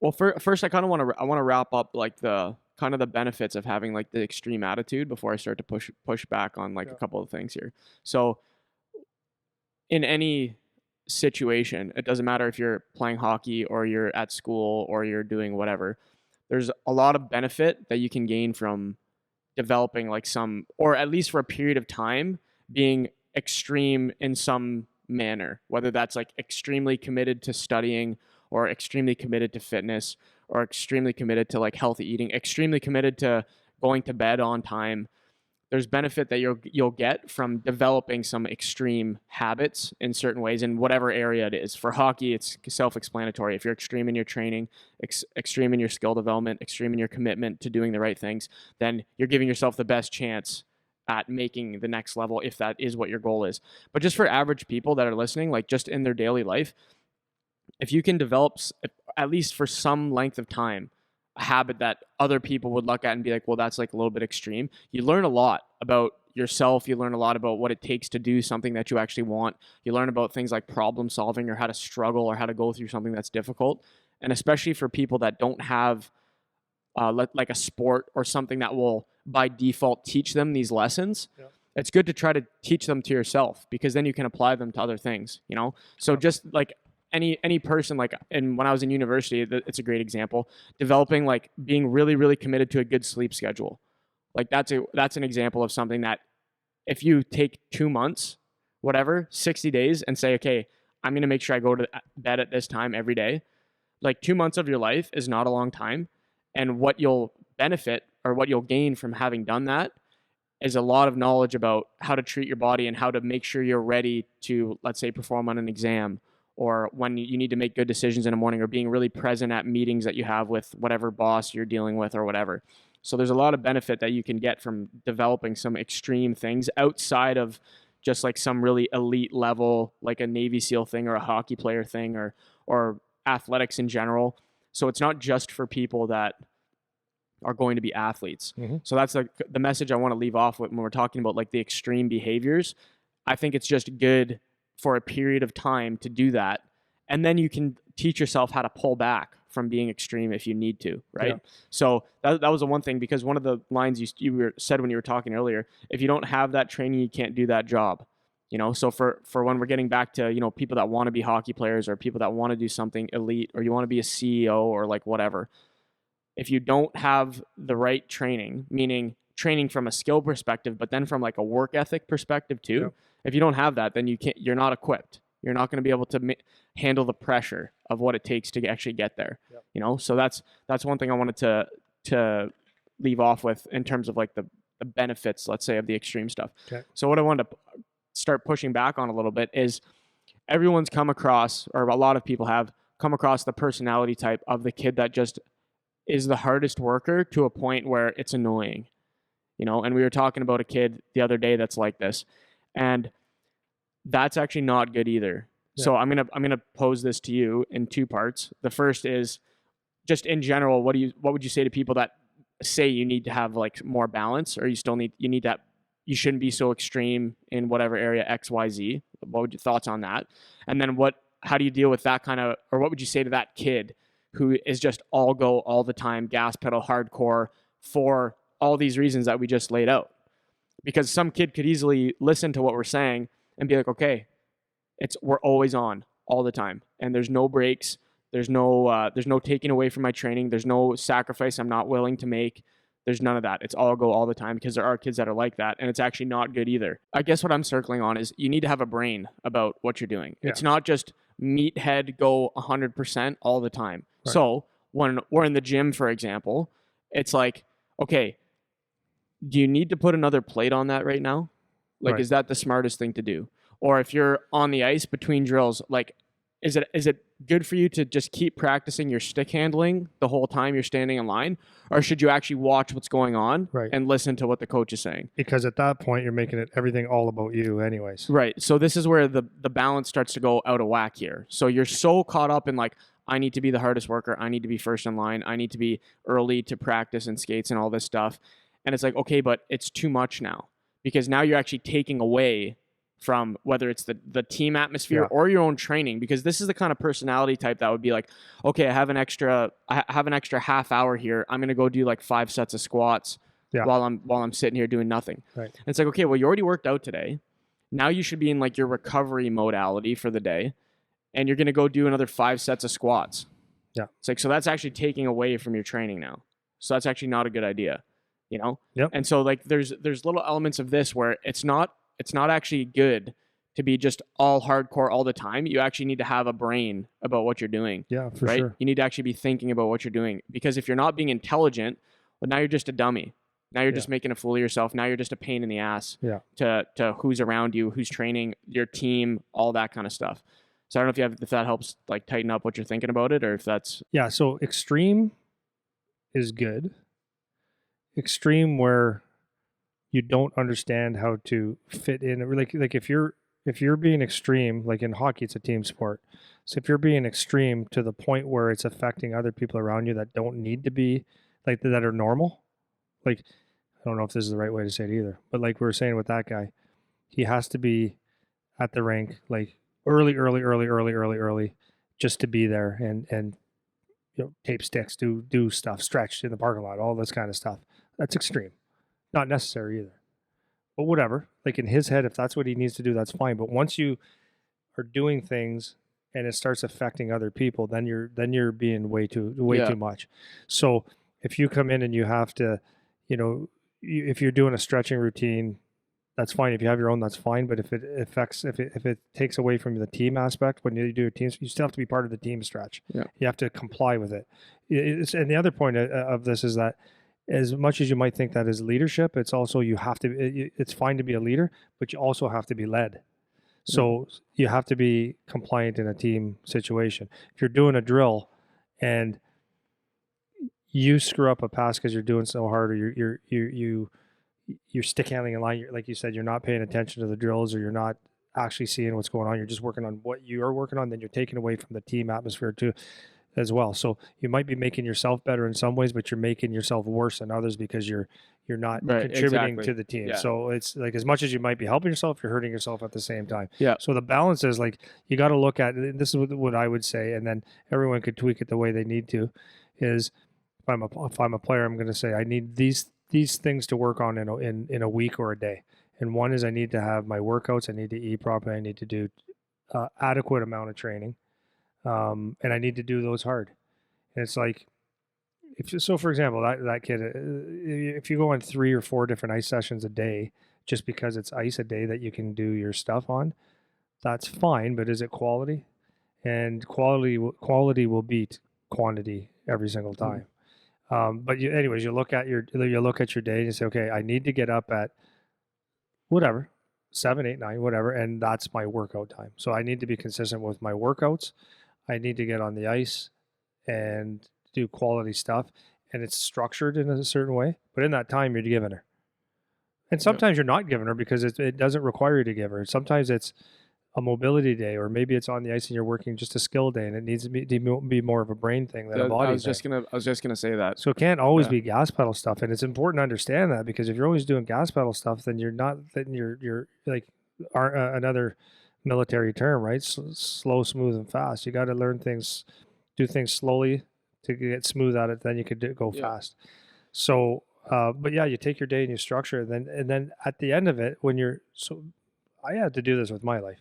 Well, first, I want to wrap up like the kind of the benefits of having like the extreme attitude before I start to push back on like a couple of things here. So in any situation, it doesn't matter if you're playing hockey or you're at school or you're doing whatever, there's a lot of benefit that you can gain from developing like some, or at least for a period of time, being extreme in some manner, whether that's like extremely committed to studying or extremely committed to fitness or extremely committed to like healthy eating, extremely committed to going to bed on time. There's benefit that you'll get from developing some extreme habits in certain ways in whatever area it is. For hockey, it's self-explanatory. If you're extreme in your training, extreme in your skill development, extreme in your commitment to doing the right things, then you're giving yourself the best chance at making the next level if that is what your goal is. But just for average people that are listening, like just in their daily life, if you can develop, at least for some length of time, a habit that other people would look at and be like, well, that's like a little bit extreme. You learn a lot about yourself. You learn a lot about what it takes to do something that you actually want. You learn about things like problem solving or how to struggle or how to go through something that's difficult. And especially for people that don't have like a sport or something that will by default teach them these lessons, it's good to try to teach them to yourself, because then you can apply them to other things, you know? So just like any person, like, and when I was in university, it's a great example, developing like being really, really committed to a good sleep schedule. Like that's an example of something that if you take 2 months, whatever, 60 days and say, okay, I'm going to make sure I go to bed at this time every day. Like 2 months of your life is not a long time. And what you'll benefit or what you'll gain from having done that is a lot of knowledge about how to treat your body and how to make sure you're ready to, let's say, perform on an exam, or when you need to make good decisions in the morning, or being really present at meetings that you have with whatever boss you're dealing with or whatever. So there's a lot of benefit that you can get from developing some extreme things outside of just like some really elite level, like a Navy SEAL thing or a hockey player thing, or athletics in general. So it's not just for people that are going to be athletes. Mm-hmm. So that's like the message I want to leave off with when we're talking about like the extreme behaviors. I think it's just good for a period of time to do that. And then you can teach yourself how to pull back from being extreme if you need to, right? Yeah. So that was the one thing, because one of the lines you said when you were talking earlier, if you don't have that training, you can't do that job. You know, so for when we're getting back to, you know, people that want to be hockey players or people that want to do something elite, or you want to be a CEO or like whatever, if you don't have the right training, meaning training from a skill perspective, but then from like a work ethic perspective too, Yeah. if you don't have that, then you're not equipped. You're not going to be able to handle the pressure of what it takes to actually get there. Yep. You know, so that's one thing I wanted to leave off with in terms of like the benefits, let's say, of the extreme stuff. Okay. So what I wanted to start pushing back on a little bit is everyone's come across, or a lot of people have come across, the personality type of the kid that just is the hardest worker to a point where it's annoying. You know, and we were talking about a kid the other day that's like this, and that's actually not good either. Yeah. So I'm gonna pose this to you in two parts. The first is just in general, what would you say to people that say you need to have like more balance, or you shouldn't be so extreme in whatever area XYZ? What would your thoughts on that? And then how do you deal with that kind of, or what would you say to that kid who is just all go all the time, gas pedal, hardcore, for all these reasons that we just laid out? Because some kid could easily listen to what we're saying and be like, okay, we're always on all the time, and there's no breaks. There's no taking away from my training. There's no sacrifice I'm not willing to make. There's none of that. It's all go all the time, because there are kids that are like that, and it's actually not good either. I guess what I'm circling on is you need to have a brain about what you're doing. Yeah. It's not just meathead go 100% all the time. Right. So when we're in the gym, for example, it's like, okay, do you need to put another plate on that right now? Like, right. Is that the smartest thing to do? Or if you're on the ice between drills, like, is it good for you to just keep practicing your stick handling the whole time you're standing in line? Or should you actually watch what's going on, right, and listen to what the coach is saying? Because at that point, you're making everything all about you anyways. Right. So this is where the balance starts to go out of whack here. So you're so caught up in like, I need to be the hardest worker. I need to be first in line. I need to be early to practice and skates and all this stuff. And it's like, okay, but it's too much now, because now you're actually taking away from whether it's the team atmosphere, yeah, or your own training, because this is the kind of personality type that would be like, okay, I have an extra half hour here. I'm going to go do like 5 sets of squats, yeah, while I'm sitting here doing nothing. Right. And it's like, okay, well, you already worked out today. Now you should be in like your recovery modality for the day, and you're going to go do another 5 sets of squats. Yeah. It's like, so that's actually taking away from your training now. So that's actually not a good idea, you know? Yep. And so like there's little elements of this where it's not actually good to be just all hardcore all the time. You actually need to have a brain about what you're doing. Yeah, for right? Sure. You need to actually be thinking about what you're doing, because if you're not being intelligent, well, now you're just a dummy. Now you're just making a fool of yourself. Now you're just a pain in the ass, yeah, to who's around you, who's training, your team, all that kind of stuff. So I don't know if that helps like tighten up what you're thinking about it, or if that's... Yeah, so extreme is good. Extreme where you don't understand how to fit in, like if you're being extreme, like in hockey, it's a team sport. So if you're being extreme to the point where it's affecting other people around you that don't need to be, like, that are normal, like, I don't know if this is the right way to say it either, but like we were saying with that guy, he has to be at the rink like early, just to be there and you know, tape sticks, do stuff, stretch in the parking lot, all this kind of stuff. That's extreme. Not necessary either, but whatever. Like in his head, if that's what he needs to do, that's fine. But once you are doing things and it starts affecting other people, then you're being way too much. So if you come in and you have to, you know, if you're doing a stretching routine, that's fine. If you have your own, that's fine. But if it takes away from the team aspect, when you do a team, you still have to be part of the team stretch. Yeah. You have to comply with it. And the other point of this is that, as much as you might think that is leadership, it's also it's fine to be a leader, but you also have to be led. So you have to be compliant in a team situation. If you're doing a drill and you screw up a pass because you're doing so hard, or you're stick handling in line, like you said, you're not paying attention to the drills, or you're not actually seeing what's going on, you're just working on what you are working on, then you're taking away from the team atmosphere too as well. So you might be making yourself better in some ways, but you're making yourself worse in others because you're not contributing to the team. Yeah. So it's like, as much as you might be helping yourself, you're hurting yourself at the same time. Yeah. So the balance is like, you got to look at, this is what I would say, and then everyone could tweak it the way they need to, is if I'm a player, I'm going to say, I need these things to work on in a week or a day. And one is, I need to have my workouts, I need to eat properly, I need to do adequate amount of training, and I need to do those hard. And it's like, for example, that kid, if you go on 3 or 4 different ice sessions a day, just because it's ice a day that you can do your stuff on, that's fine. But is it quality? And quality will beat quantity every single time. But anyways, you look at your day and you say, okay, I need to get up at whatever, 7, 8, 9, whatever, and that's my workout time. So I need to be consistent with my workouts. I need to get on the ice and do quality stuff, and it's structured in a certain way. But in that time, you're giving her, and sometimes you're not giving her because it doesn't require you to give her. Sometimes it's a mobility day, or maybe it's on the ice and you're working just a skill day, and it needs to be more of a brain thing than a body thing. I was just gonna say that. So it can't always be gas pedal stuff, and it's important to understand that, because if you're always doing gas pedal stuff, then you're like another military term, right? Slow, smooth, and fast. You got to learn things, do things slowly to get smooth at it. Then you could go fast. So, but yeah, you take your day and you structure it, and then at the end of it, I had to do this with my life.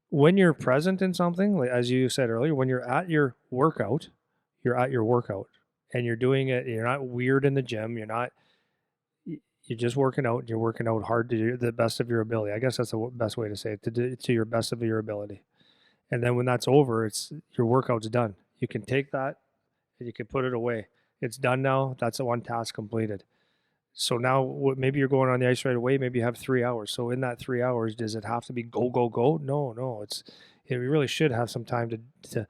When you're present in something, like, as you said earlier, when you're at your workout, and you're doing it, you're not weird in the gym. You're just working out, and you're working out hard to do the best of your ability. I guess that's the best way to say it, to do to your best of your ability. And then when that's over, your workout's done. You can take that and you can put it away. It's done now. That's one task completed. So now maybe you're going on the ice right away. Maybe you have 3 hours. So in that 3 hours, does it have to be go, go, go? No. We really should have some time to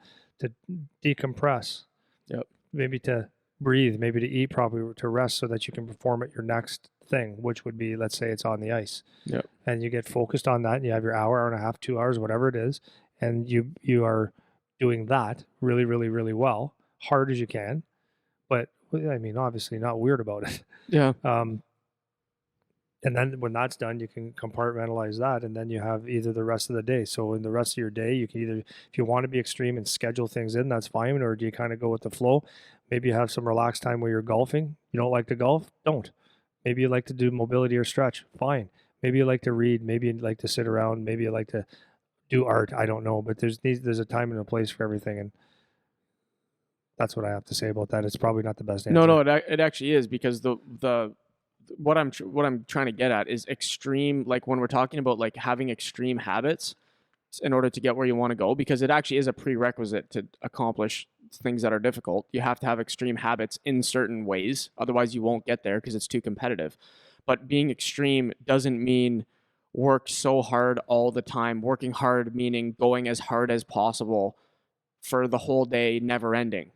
decompress. Yep. Maybe to breathe, maybe to eat properly, to rest, so that you can perform at your next thing, which would be, let's say it's on the ice. Yep. And you get focused on that, and you have your hour and a half, 2 hours, whatever it is, and you are doing that really, really, really well, hard as you can. But I mean, obviously not weird about it. Yeah. And then when that's done, you can compartmentalize that, and then you have either the rest of the day. So in the rest of your day, you can either, if you want to be extreme and schedule things in, that's fine. Or do you kind of go with the flow? Maybe you have some relaxed time where you're golfing. You don't like to golf? Don't. Maybe you like to do mobility or stretch. Fine. Maybe you like to read. Maybe you like to sit around. Maybe you like to do art. I don't know. But there's a time and a place for everything. And that's what I have to say about that. It's probably not the best answer. No, it actually is, because what I'm trying to get at is extreme. Like, when we're talking about like having extreme habits in order to get where you want to go, because it actually is a prerequisite to accomplish things that are difficult. You have to have extreme habits in certain ways. Otherwise you won't get there, because it's too competitive. But being extreme doesn't mean work so hard all the time. Working hard meaning going as hard as possible for the whole day, never ending.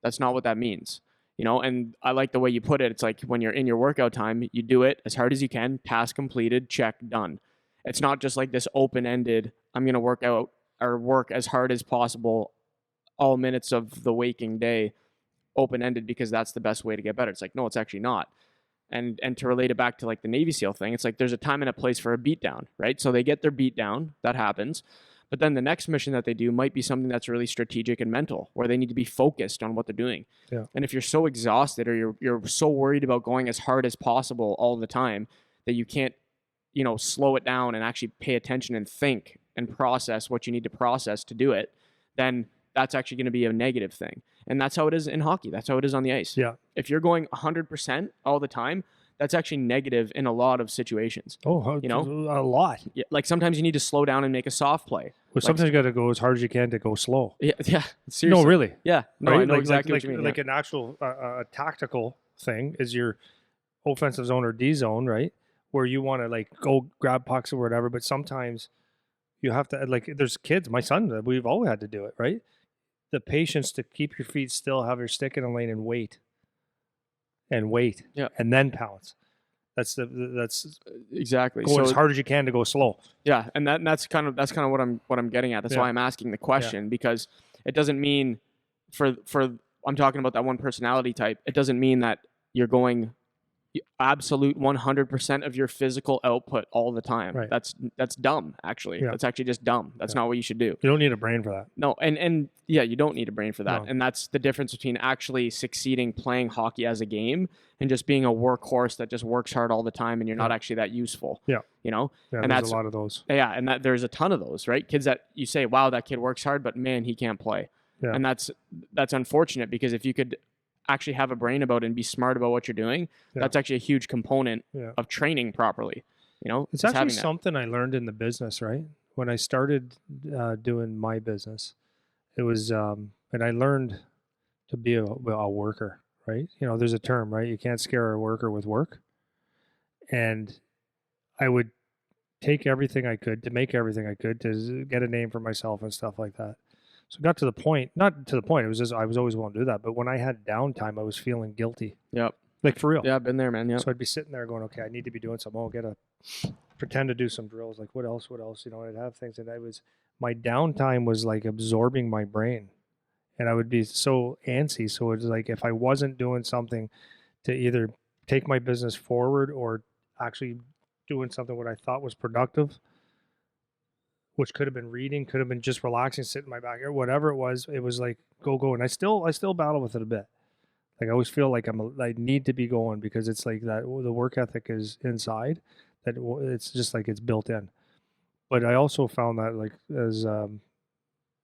That's not what that means. And I like the way you put it. It's like, when you're in your workout time, you do it as hard as you can, task completed, check, done. It's not just like this open-ended, I'm going to work out or work as hard as possible all minutes of the waking day, open-ended, because that's the best way to get better. It's like, no, it's actually not. And to relate it back to like the Navy SEAL thing, it's like there's a time and a place for a beatdown, right? So they get their beatdown, that happens. But then the next mission that they do might be something that's really strategic and mental, where they need to be focused on what they're doing. Yeah. And if you're so exhausted, or you're so worried about going as hard as possible all the time, that you can't, slow it down and actually pay attention and think and process what you need to process to do it, then that's actually going to be a negative thing. And that's how it is in hockey. That's how it is on the ice. Yeah. If you're going 100% all the time, that's actually negative in a lot of situations. Oh, you know, a lot. Yeah, like sometimes you need to slow down and make a soft play. Well, sometimes you got to go as hard as you can to go slow. Yeah, seriously. No, really. Yeah, no, right? I know exactly what you mean. Like an actual tactical thing is your offensive zone or D zone, right? Where you want to like go grab pucks or whatever, but sometimes you have to like. There's kids. My son, we've all had to do it, right? The patience to keep your feet still, have your stick in a lane, and wait, Yeah. and then pounce. That's exactly. Go as hard as you can to go slow. Yeah, and that's kind of what I'm getting at. That's why I'm asking the question, because it doesn't mean for I'm talking about that one personality type. It doesn't mean that you're going absolute 100% of your physical output all the time. Right. That's dumb, actually. That's actually just dumb. That's not what you should do. You don't need a brain for that. No, and yeah, you don't need a brain for that. No. And that's the difference between actually succeeding playing hockey as a game and just being a workhorse that just works hard all the time and you're not actually that useful. Yeah. You know? Yeah, and there's that's a lot of those. Yeah, and there's a ton of those, right? Kids that you say, wow, that kid works hard, but man, he can't play. Yeah. And that's unfortunate, because if you could actually have a brain about it and be smart about what you're doing, that's actually a huge component of training properly. You know, it's actually something I learned in the business, right? When I started doing my business, it was, and I learned to be a worker, right? You know, there's a term, right? You can't scare a worker with work. And I would take everything I could to make everything I could to get a name for myself and stuff like that. So it got to the point, not to the point, it was just, I was always willing to do that. But when I had downtime, I was feeling guilty. Yep. Like for real. Yeah, I've been there, man. Yeah. So I'd be sitting there going, okay, I need to be doing something. Pretend to do some drills. Like what else? You know, I'd have things. And my downtime was like absorbing my brain. And I would be so antsy. So it's like, if I wasn't doing something to either take my business forward or actually doing something what I thought was productive, which could have been reading, could have been just relaxing, sitting in my backyard, whatever it was like go. And I still battle with it a bit. Like I always feel like I need to be going, because it's like that the work ethic is inside, that it's just like it's built in. But I also found that, like as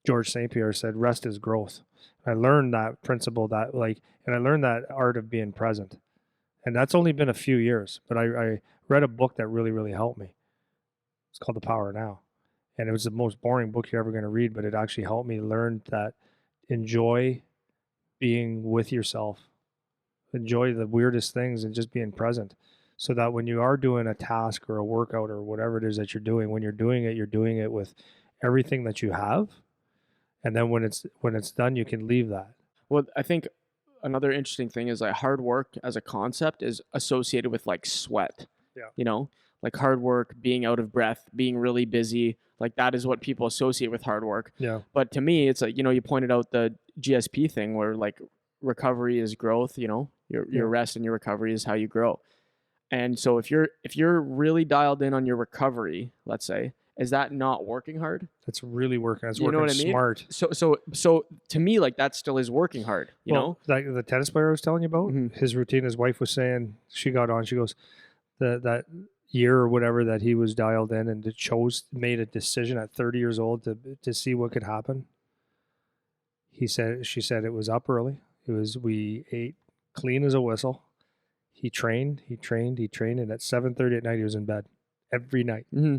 George St. Pierre said, rest is growth. I learned that principle, and I learned that art of being present. And that's only been a few years, but I read a book that really, really helped me. It's called The Power Now. And it was the most boring book you're ever going to read, but it actually helped me learn that enjoy being with yourself, enjoy the weirdest things, and just being present, so that when you are doing a task or a workout or whatever it is that you're doing, when you're doing it with everything that you have. And then when it's done, you can leave that. Well, I think another interesting thing is like hard work as a concept is associated with like sweat. Yeah. You know, like hard work, being out of breath, being really busy, like that is what people associate with hard work. Yeah. But to me, it's like, you know, you pointed out the GSP thing where like recovery is growth, you know, your rest and your recovery is how you grow. And so if you're really dialed in on your recovery, let's say, is that not working hard? That's really working. That's working smart. So to me, like that still is working hard, you know? Like the tennis player I was telling you about, his routine, his wife was saying, she got on, she goes, that year or whatever that he was dialed in and made a decision at 30 years old to see what could happen. She said it was up early. We ate clean as a whistle. He trained, and at 7:30 at night he was in bed every night. Mm-hmm.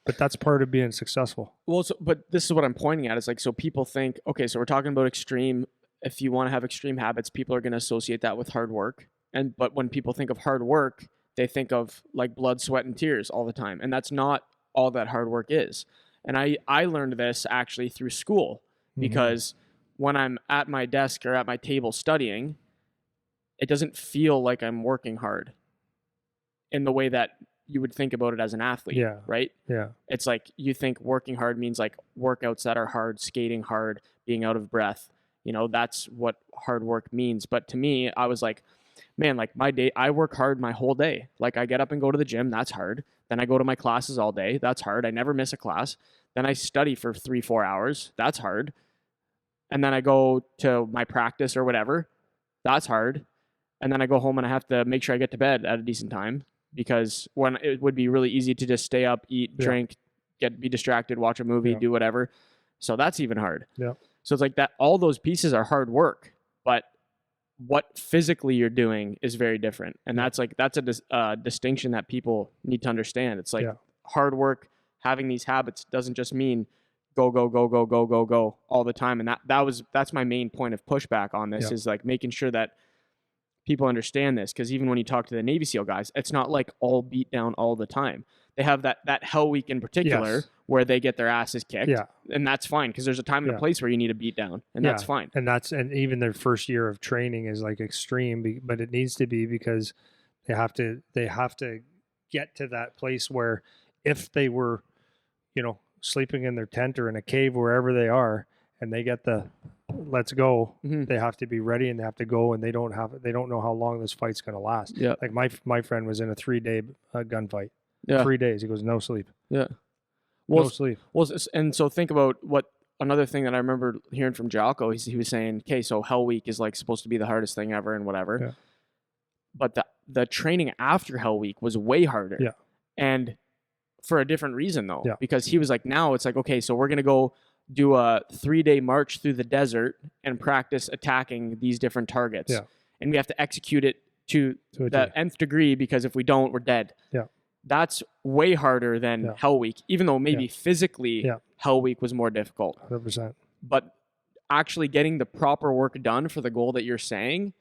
But that's part of being successful. Well, but this is what I'm pointing at. Is like, so people think, okay, so we're talking about extreme. If you want to have extreme habits, people are going to associate that with hard work. But when people think of hard work, they think of like blood, sweat, and tears all the time. And that's not all that hard work is. And I learned this actually through school, because when I'm at my desk or at my table studying, it doesn't feel like I'm working hard in the way that you would think about it as an athlete, right? Yeah. It's like you think working hard means like workouts that are hard, skating hard, being out of breath. You know, that's what hard work means. But to me, I was like, man, like my day, I work hard my whole day. Like I get up and go to the gym. That's hard. Then I go to my classes all day. That's hard. I never miss a class. Then I study for 3-4 hours. That's hard. And then I go to my practice or whatever. That's hard. And then I go home and I have to make sure I get to bed at a decent time, because when it would be really easy to just stay up, eat, drink, be distracted, watch a movie, do whatever. So that's even hard. Yeah. So it's like that, all those pieces are hard work, but what physically you're doing is very different. And that's a distinction that people need to understand. It's like hard work, having these habits doesn't just mean go, go, go, go, go, go, go all the time. And that's my main point of pushback on this is like making sure that people understand this. Cause even when you talk to the Navy SEAL guys, it's not like all beat down all the time. They have that hell week in particular where they get their asses kicked, and that's fine because there's a time and a place where you need a beat down, and that's fine. And even their first year of training is like extreme, but it needs to be because they have to get to that place where if they were, sleeping in their tent or in a cave wherever they are, and they get the let's go, they have to be ready and they have to go, and they don't know how long this fight's going to last. Yeah, like my friend was in a 3-day gunfight. 3 days. He goes, no sleep. Yeah. No sleep. Well, and so think about what another thing that I remember hearing from Jocko. He was saying, okay, so Hell Week is like supposed to be the hardest thing ever and whatever. Yeah. But the training after Hell Week was way harder. Yeah. And for a different reason though. Yeah. Because he was like, now it's like, okay, so we're gonna go do a 3-day march through the desert and practice attacking these different targets. Yeah. And we have to execute it to the nth degree because if we don't, we're dead. Yeah. That's way harder than Hell Week, even though maybe physically Hell Week was more difficult. 100%. But actually getting the proper work done for the goal that you're saying,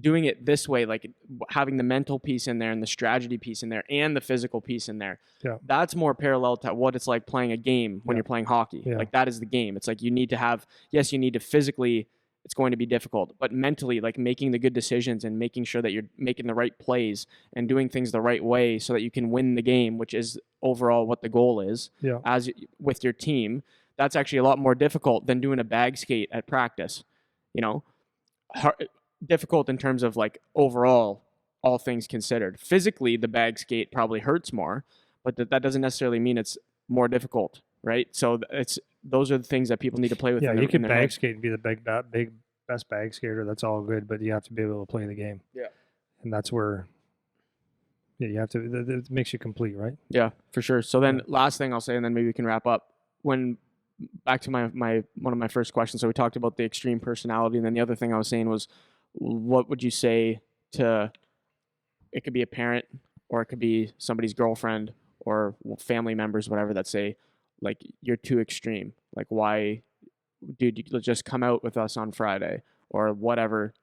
doing it this way, like having the mental piece in there and the strategy piece in there and the physical piece in there, that's more parallel to what it's like playing a game when you're playing hockey. Like that is the game. It's like you need to have, you need to physically, it's going to be difficult, but mentally, like making the good decisions and making sure that you're making the right plays and doing things the right way so that you can win the game, which is overall what the goal is as with your team. That's actually a lot more difficult than doing a bag skate at practice, difficult in terms of like overall, all things considered. Physically, the bag skate probably hurts more, but that doesn't necessarily mean it's more difficult, right? So those are the things that people need to play with. Yeah, you can bag skate and be the best bag skater. That's all good, but you have to be able to play the game. Yeah, and that's where you have to. It makes you complete, right? Yeah, for sure. So then, last thing I'll say, and then maybe we can wrap up. Back to my one of my first questions. So we talked about the extreme personality, and then the other thing I was saying was, what would you say to? It could be a parent, or it could be somebody's girlfriend, or family members, whatever, that say, like, you're too extreme. Like, why, dude, you just come out with us on Friday, or whatever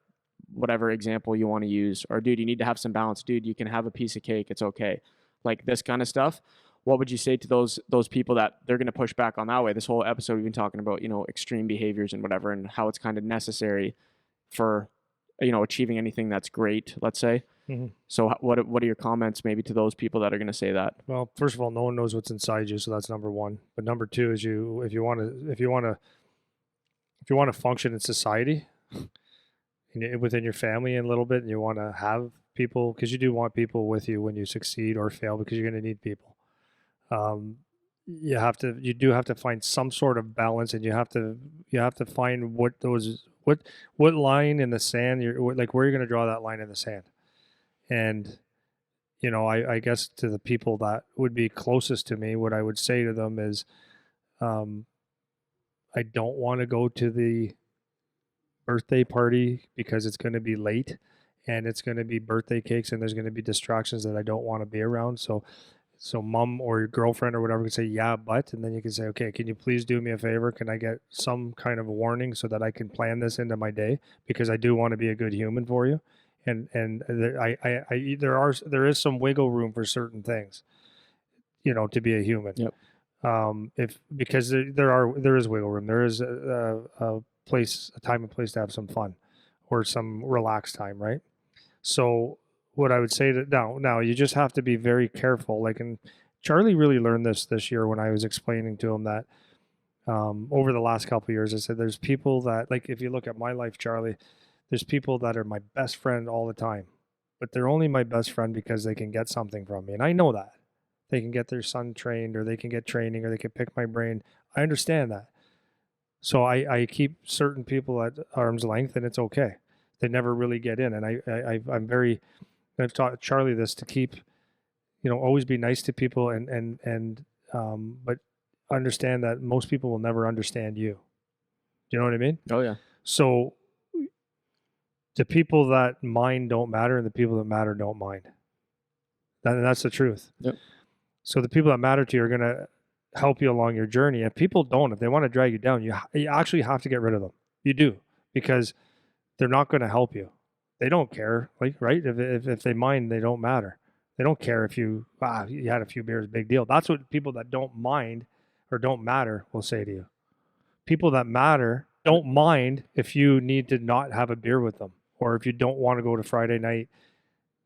example you want to use, or dude, you need to have some balance. Dude, you can have a piece of cake. It's okay. Like this kind of stuff. What would you say to those people that they're going to push back on that way? This whole episode we've been talking about, extreme behaviors and whatever, and how it's kind of necessary for, achieving anything that's great, let's say. Mm-hmm. So what are your comments maybe to those people that are going to say that? Well, first of all, no one knows what's inside you, so that's number one. But number two is if you want to function in society, within your family a little bit, and you want to have people, because you do want people with you when you succeed or fail, because you're going to need people. You do have to find some sort of balance, and you have to find what line in the sand like where you're going to draw that line in the sand. And, I guess to the people that would be closest to me, what I would say to them is, I don't want to go to the birthday party because it's going to be late and it's going to be birthday cakes and there's going to be distractions that I don't want to be around. So mom or your girlfriend or whatever can say, yeah, but, and then you can say, okay, can you please do me a favor? Can I get some kind of a warning so that I can plan this into my day? Because I do want to be a good human for you. And there is some wiggle room for certain things, to be a human. Yep. Because there is wiggle room. There is a time and place to have some fun or some relaxed time, right? So what I would say now you just have to be very careful. Like, and Charlie really learned this year when I was explaining to him that over the last couple of years, I said, there's people that, like, if you look at my life, Charlie, there's people that are my best friend all the time, but they're only my best friend because they can get something from me. And I know that. They can get their son trained, or they can get training, or they can pick my brain. I understand that. So I keep certain people at arm's length, and it's okay. They never really get in. And I've taught Charlie this, to keep, always be nice to people but understand that most people will never understand you. Do you know what I mean? Oh yeah. So The people that mind don't matter, and the people that matter don't mind. That's the truth. Yep. So the people that matter to you are going to help you along your journey. If people don't, if they want to drag you down, you actually have to get rid of them. You do, because they're not going to help you. They don't care, like, right? If they mind, they don't matter. They don't care if you had a few beers, big deal. That's what people that don't mind or don't matter will say to you. People that matter don't mind if you need to not have a beer with them, or if you don't want to go to Friday night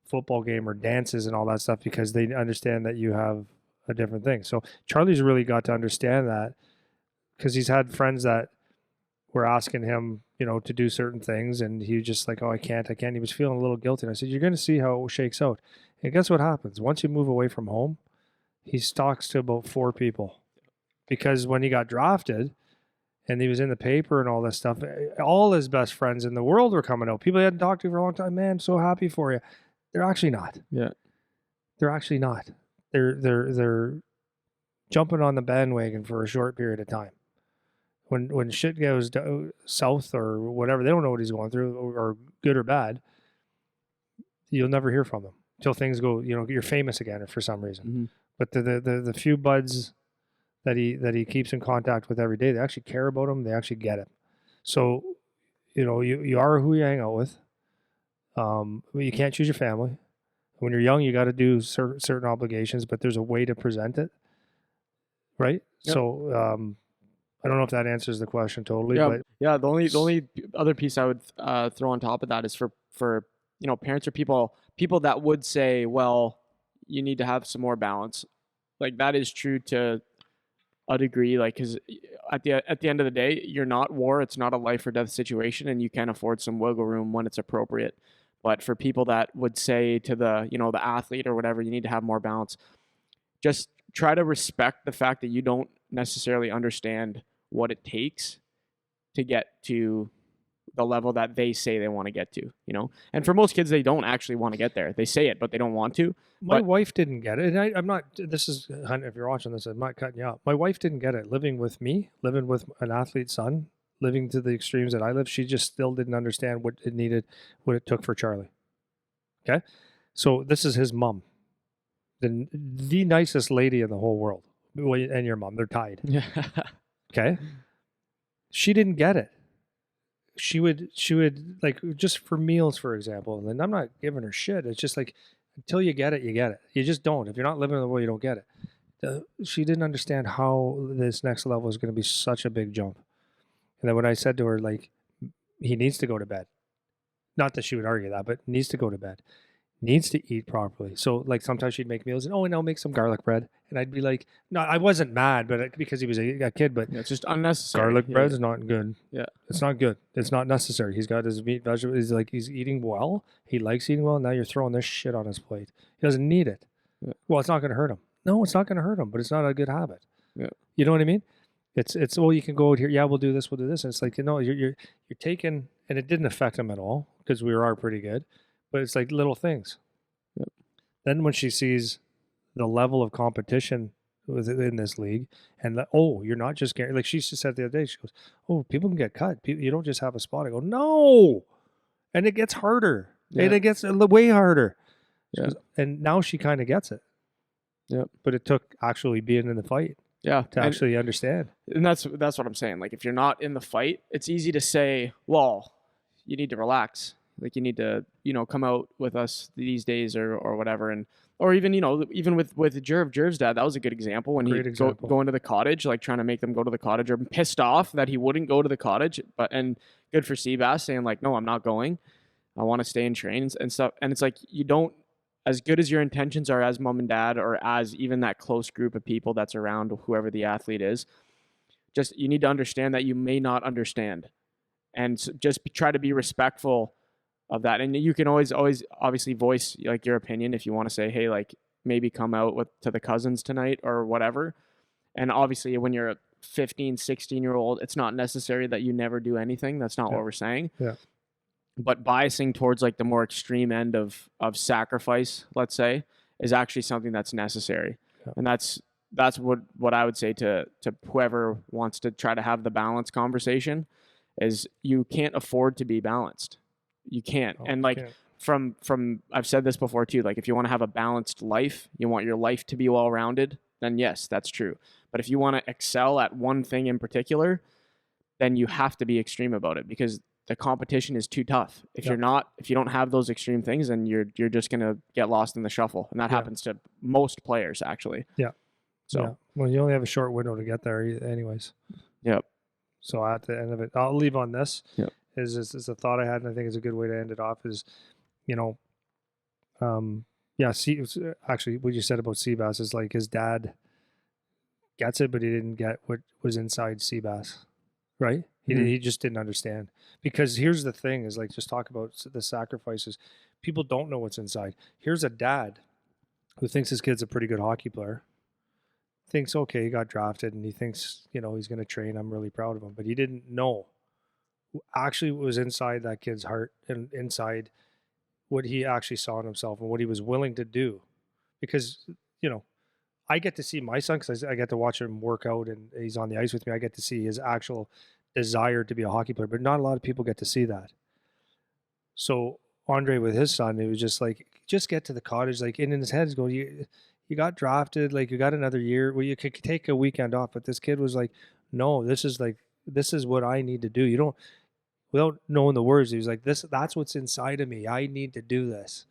football game or dances and all that stuff, because they understand that you have a different thing. So Charlie's really got to understand that, because he's had friends that were asking him, to do certain things, and he was just like, oh, I can't. He was feeling a little guilty. And I said, you're going to see how it shakes out. And guess what happens? Once you move away from home, he talks to about 4 people, because when he got drafted and he was in the paper and all this stuff, all his best friends in the world were coming out. People he hadn't talked to for a long time. Man, so happy for you. They're actually not. Yeah. They're actually not. They're jumping on the bandwagon for a short period of time. When shit goes south or whatever, they don't know what he's going through, or good or bad. You'll never hear from them until things go. You're famous again for some reason. Mm-hmm. But the few buds that he keeps in contact with every day, they actually care about him. They actually get it. So, you are who you hang out with. You can't choose your family. When you're young, you got to do certain obligations, but there's a way to present it, right? Yep. So I don't know if that answers the question totally. Yeah, but yeah. The only other piece I would throw on top of that is for parents or people that would say, well, you need to have some more balance. Like, that is true to a degree, like, because at the end of the day, you're not war. It's not a life or death situation, and you can afford some wiggle room when it's appropriate. But for people that would say to the the athlete or whatever, you need to have more balance, just try to respect the fact that you don't necessarily understand what it takes to get to the level that they say they want to get to, And for most kids, they don't actually want to get there. They say it, but they don't want to. My wife didn't get it. And I'm not, if you're watching this, I'm not cutting you off. My wife didn't get it. Living with an athlete's son, living to the extremes that I live, she just still didn't understand what it took for Charlie. Okay? So this is his mom. The nicest lady in the whole world. And your mom, they're tied. Yeah. Okay? She didn't get it. She would like, just for meals, for example, and I'm not giving her shit. It's just like, until you get it, you get it. You just don't. If you're not living in the world, you don't get it. She didn't understand how this next level is going to be such a big jump. And then when I said to her, like, he needs to go to bed, not that she would argue that, but needs to go to bed, needs to eat properly. So, like, sometimes she'd make meals and, and I'll make some garlic bread. And I'd be like, no, I wasn't mad, but because he was a kid, but it's just unnecessary. Garlic bread's not good. Yeah. It's not good. It's not necessary. He's got his meat, vegetables. He's eating well. He likes eating well. Now you're throwing this shit on his plate. He doesn't need it. Yeah. Well, it's not going to hurt him. No, it's not going to hurt him, but it's not a good habit. Yeah. You know what I mean? It's you can go out here. Yeah, we'll do this. We'll do this. And it's like, you're taking, and it didn't affect him at all because we are pretty good, but it's like little things. Yep. Then when she sees the level of competition within this league, and you're not just getting, like she said the other day, she goes, oh, people can get cut. You don't just have a spot. I go, no. And it gets harder. Yeah. And it gets way harder. Yeah. Goes, and now she kind of gets it. Yep. But it took actually being in the fight. Yeah, to actually understand. And that's what I'm saying. Like, if you're not in the fight, it's easy to say, well, you need to relax. Like, you need to, come out with us these days or whatever. And, or even, even with Jerv's dad, that was a good example when going to the cottage, like trying to make them go to the cottage, or pissed off that he wouldn't go to the cottage. And good for Seabass saying, like, no, I'm not going. I want to stay and train and stuff. And it's like, you don't, as good as your intentions are as mom and dad, or as even that close group of people that's around whoever the athlete is, just, you need to understand that you may not understand, and just try to be respectful of that. And you can always obviously voice, like, your opinion if you want to say, hey, like, maybe come out to the cousins tonight or whatever. And obviously when you're a 15, 16-year-old, it's not necessary that you never do anything. That's not what we're saying. Yeah. But biasing towards, like, the more extreme end of sacrifice, let's say, is actually something that's necessary. Yeah. And that's what I would say to whoever wants to try to have the balance conversation, is you can't afford to be balanced. You can't. Oh, And like can't. from I've said this before too, like if you want to have a balanced life, you want your life to be well-rounded, then yes, that's true. But if you want to excel at one thing in particular, then you have to be extreme about it, because the competition is too tough. If Yeah. if you don't have those extreme things, then you're just going to get lost in the shuffle. And that happens to most players actually. Yeah. So, yeah. Well, you only have a short window to get there anyways. Yep. So at the end of it, I'll leave on this. Yep. Is a thought I had, and I think it's a good way to end it off is, actually what you said about Seabass is like his dad gets it, but he didn't get what was inside Seabass, right? He just didn't understand. Because here's the thing is like, just talk about the sacrifices. People don't know what's inside. Here's a dad who thinks his kid's a pretty good hockey player, thinks, okay, he got drafted, and he thinks, he's going to train. I'm really proud of him. But he didn't know actually what was inside that kid's heart and inside what he actually saw in himself and what he was willing to do. Because, I get to see my son, because I get to watch him work out and he's on the ice with me. I get to see his actual desire to be a hockey player, but not a lot of people get to see that. So Andre with his son, it was just like, just get to the cottage. Like in his head, he's going, you got drafted, like you got another year. Well, you could take a weekend off, but this kid was like, no, this is what I need to do. You don't, without knowing the words, he was like, that's what's inside of me. I need to do this.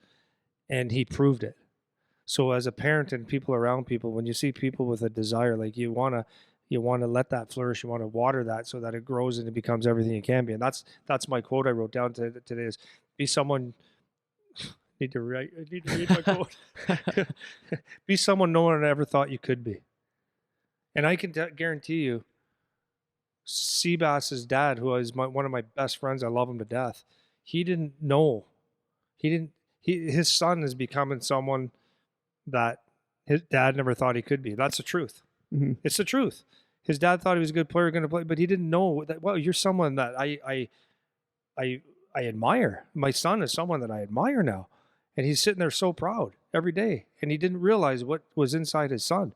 And he proved it. So as a parent and people around people, when you see people with a desire, like you want to let that flourish. You want to water that so that it grows and it becomes everything it can be. And that's my quote I wrote down today is, be someone, I need to read my quote. Be someone no one ever thought you could be. And I can guarantee you, Seabass's dad, who is one of my best friends, I love him to death. He didn't know. His son is becoming someone that his dad never thought he could be. That's the truth. Mm-hmm. It's the truth. His dad thought he was a good player, going to play, but he didn't know that. Well, you're someone that I admire. My son is someone that I admire now, and he's sitting there so proud every day. And he didn't realize what was inside his son.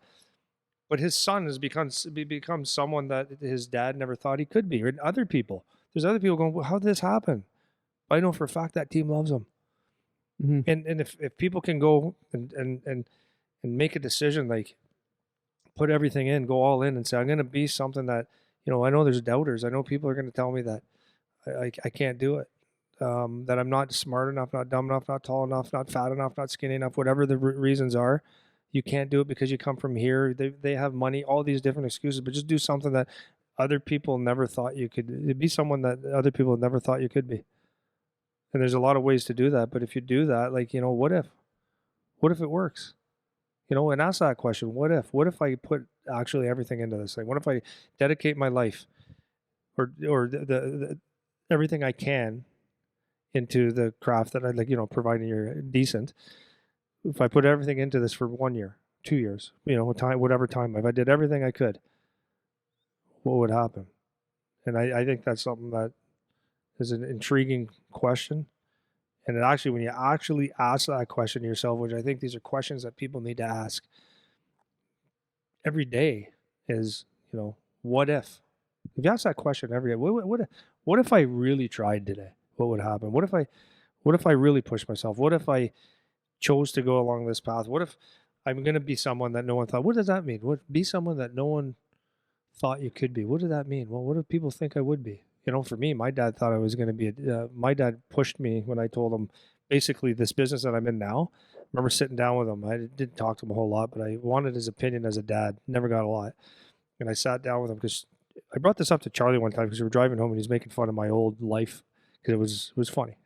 But his son has become someone that his dad never thought he could be. And other people, there's other people going, well, how did this happen? I know for a fact that team loves him. Mm-hmm. And if people can go and make a decision, like put everything in, go all in and say, I'm going to be something that, I know there's doubters. I know people are going to tell me that I can't do it. That I'm not smart enough, not dumb enough, not tall enough, not fat enough, not skinny enough, whatever the reasons are. You can't do it because you come from here. They have money, all these different excuses, but just do something that other people never thought you could be, someone that other people never thought you could be. And there's a lot of ways to do that. But if you do that, like, what if it works? And ask that question. What if I put actually everything into this thing? What if I dedicate my life or the everything I can into the craft that I like, providing you're decent. If I put everything into this for 1 year, 2 years, whatever time, if I did everything I could, what would happen? And I think that's something that is an intriguing question. And actually, when you actually ask that question to yourself, which I think these are questions that people need to ask every day, is, what if? If you ask that question every day, what if I really tried today? What would happen? What if I really pushed myself? What if I chose to go along this path? What if I'm going to be someone that no one thought? What does that mean? Be someone that no one thought you could be? What does that mean? Well, what do people think I would be? For me, my dad thought I was going to be my dad pushed me when I told him basically this business that I'm in now. I remember sitting down with him. I didn't talk to him a whole lot, but I wanted his opinion as a dad. Never got a lot. And I sat down with him because I brought this up to Charlie one time because we were driving home and he's making fun of my old life because it was funny,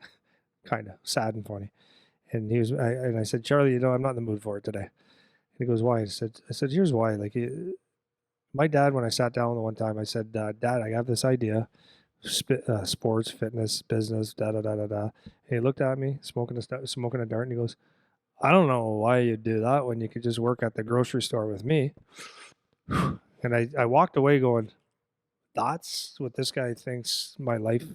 kind of sad and funny. And I said, Charlie, I'm not in the mood for it today. And he goes, why? I said, here's why. Like my dad, when I sat down with him one time, I said, Dad, I have this idea. Sports, fitness, business, And he looked at me, smoking a dart, and he goes, I don't know why you'd do that when you could just work at the grocery store with me. And I walked away going, that's what this guy thinks my life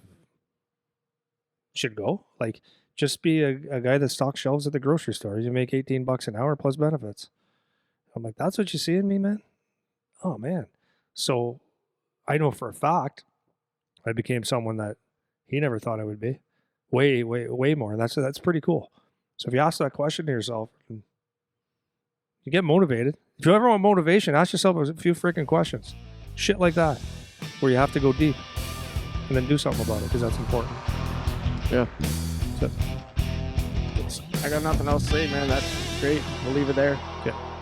should go? Like, just be a guy that stocks shelves at the grocery store. You make $18 an hour plus benefits. I'm like, that's what you see in me, man? Oh, man. So I know for a fact I became someone that he never thought I would be. Way more. That's pretty cool. So if you ask that question to yourself, you get motivated. If you ever want motivation, ask yourself a few freaking questions. Shit like that, where you have to go deep and then do something about it, because that's important. Yeah. So, I got nothing else to say, man. That's great. We'll leave it there. yeah.